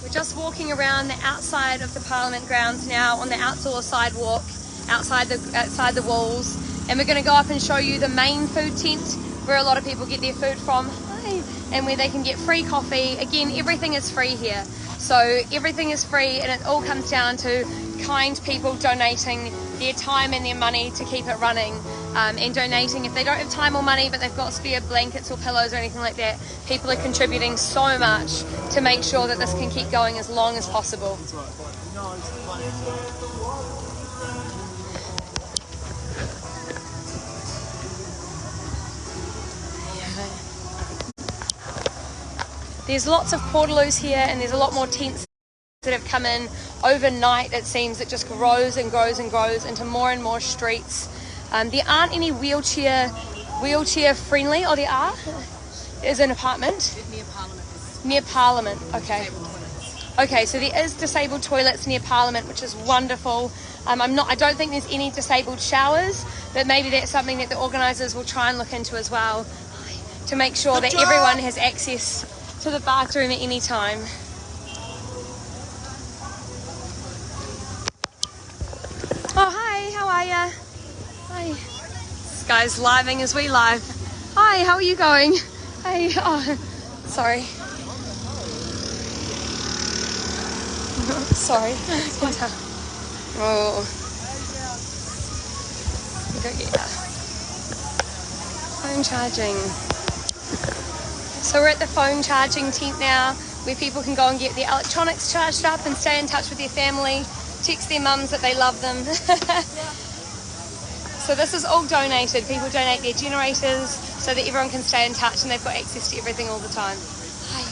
We're just walking walking around the outside of the Parliament grounds now on the outdoor sidewalk, outside the walls, and we're going to go up and show you the main food tent where a lot of people get their food from. Hi. And where they can get free coffee. Again, everything is free here. So everything is free, and it all comes down to kind people donating their time and their money to keep it running, and donating if they don't have time or money but they've got spare blankets or pillows or anything like that. People are contributing so much to make sure that this can keep going as long as possible. There's lots of portaloos here, and there's a lot more tents that have come in overnight. It seems it just grows and grows and grows into more and more streets. There aren't any wheelchair friendly, or there are? There's an apartment? Near Parliament, okay. Okay, so there is disabled toilets near Parliament, which is wonderful. I don't think there's any disabled showers, but maybe that's something that the organisers will try and look into as well, to make sure that everyone has access to the bathroom at any time. Oh, hi, how are ya? Hi. This guy's living as we live. Hi, how are you going? Hey, oh, sorry. Sorry. Oh. Yeah. Phone charging. So we're at the phone charging tent now, where people can go and get their electronics charged up and stay in touch with their family, text their mums that they love them. So this is all donated. People donate their generators so that everyone can stay in touch and they've got access to everything all the time. Hi.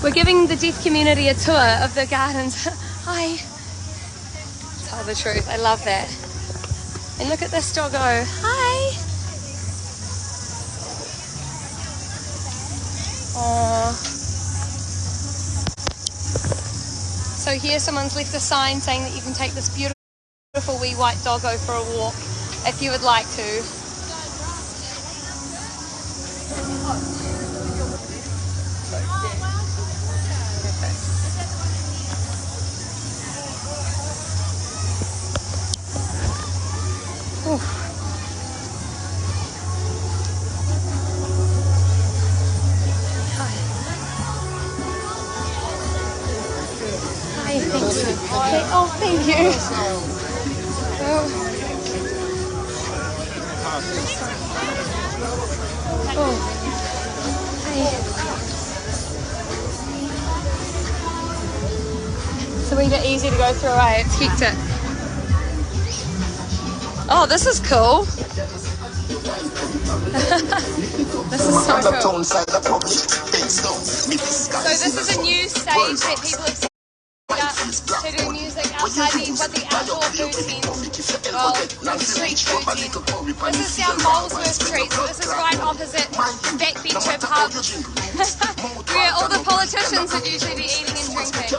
We're giving the deaf community a tour of the gardens. Hi. Tell the truth, I love that. And look at this doggo. Hi. Aww. So here someone's left a sign saying that you can take this beautiful wee white doggo for a walk if you would like to. Oof. Thanks. Okay. Oh, thank you. Oh. Hey. It's a wee bit easy to go through, eh? It's hectic. Oh, this is cool. This is so cool. So this is a new stage that people have set up to do music outside the outdoor food tent. Well, street food tent. This is down Molesworth Street, so this is right opposite Backbencher Pub, where all the politicians would usually be eating and drinking.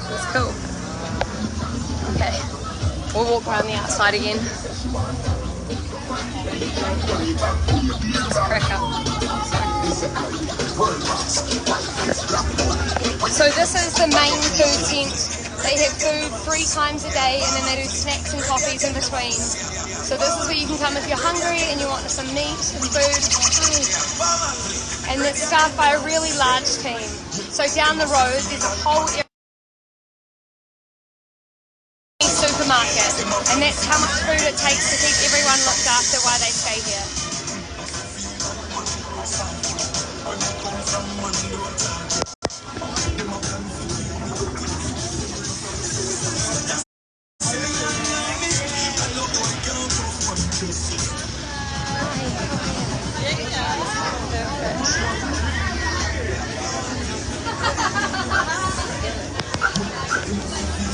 It's cool. Okay, we'll walk around the outside again. Let's crack up. So this is the main food tent. They have food 3 times a day, and then they do snacks and coffees in between. So this is where you can come if you're hungry and you want some meat and food. And it's staffed by a really large team. So down the road, there's a whole supermarket, and that's how much food it takes to keep everyone looked after while they stay here.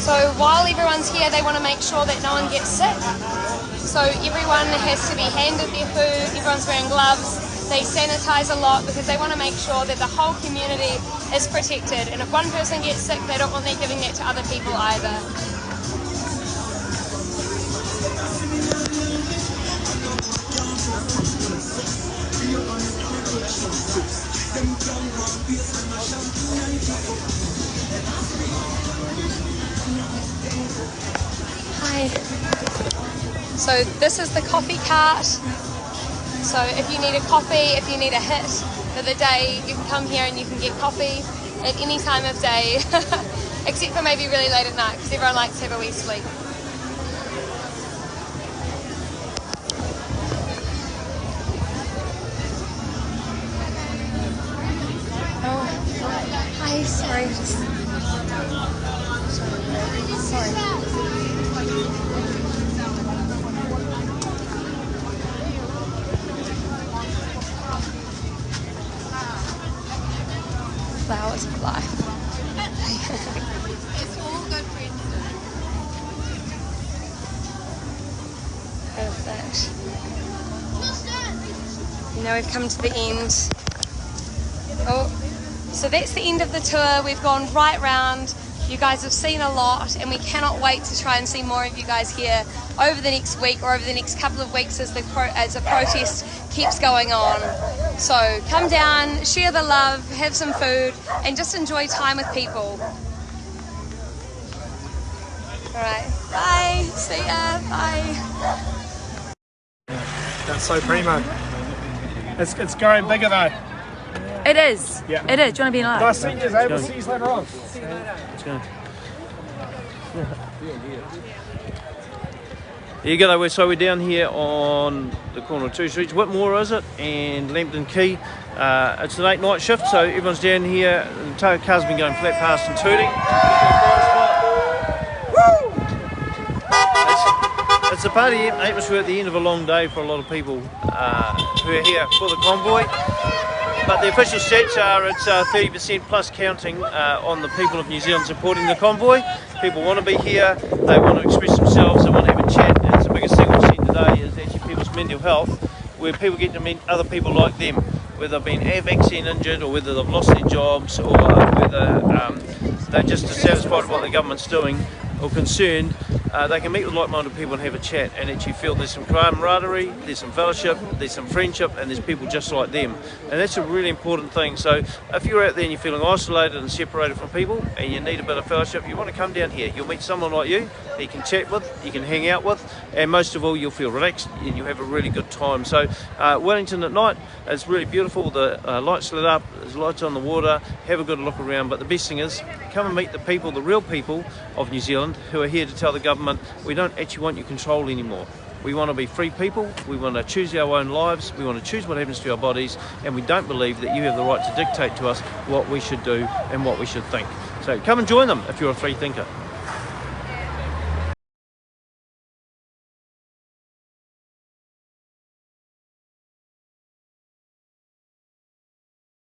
So So while everyone's here, they want to make sure that no one gets sick. So everyone has to be handed their food, everyone's wearing gloves, they sanitize a lot because they want to make sure that the whole community is protected. And if one person gets sick, they don't want them giving that to other people either. Hi. So this is the coffee cart. So if you need a coffee, if you need a hit for the day, you can come here and you can get coffee at any time of day, except for maybe really late at night because everyone likes to have a wee sleep. Oh, hi, sorry, sorry. Flowers of life. It's all good friends. Perfect. Now we've come to the end. Oh, so that's the end of the tour. We've gone right round. You guys have seen a lot and we cannot wait to try and see more of you guys here over the next week or over the next couple of weeks as the protest keeps going on. So come down, share the love, have some food and just enjoy time with people. Alright, bye, see ya, bye. That's so primo. It's growing bigger though. It is. Yeah. It is. Do you want to be in live? Nice seeing you, Zay. We'll see you later on. Let's go. There you go, so we're down here on the corner of two streets, Whitmore is it, and Lambton Quay. It's an 8-night shift, so everyone's down here. The car's been going flat past and tooting. It's a party atmosphere at the end of a long day for a lot of people who are here for the convoy. But the official stats are it's 30% plus counting on the people of New Zealand supporting the convoy. People want to be here, they want to express themselves, they want to have a chat, and it's the biggest thing we've seen today is actually people's mental health, where people get to meet other people like them, whether they've been vaccine injured or whether they've lost their jobs or whether they're just dissatisfied with what the government's doing or concerned. They can meet with like-minded people and have a chat and actually feel there's some camaraderie, there's some fellowship, there's some friendship, and there's people just like them. And that's a really important thing. So if you're out there and you're feeling isolated and separated from people and you need a bit of fellowship, you want to come down here. You'll meet someone like you that you can chat with, you can hang out with, and most of all you'll feel relaxed and you'll have a really good time. So Wellington at night, it's really beautiful. The lights lit up, there's lights on the water, have a good look around. But the best thing is, come and meet the people, the real people of New Zealand who are here to tell the government we don't actually want your control anymore. We want to be free people, we want to choose our own lives, we want to choose what happens to our bodies, and we don't believe that you have the right to dictate to us what we should do and what we should think. So come and join them if you're a free thinker.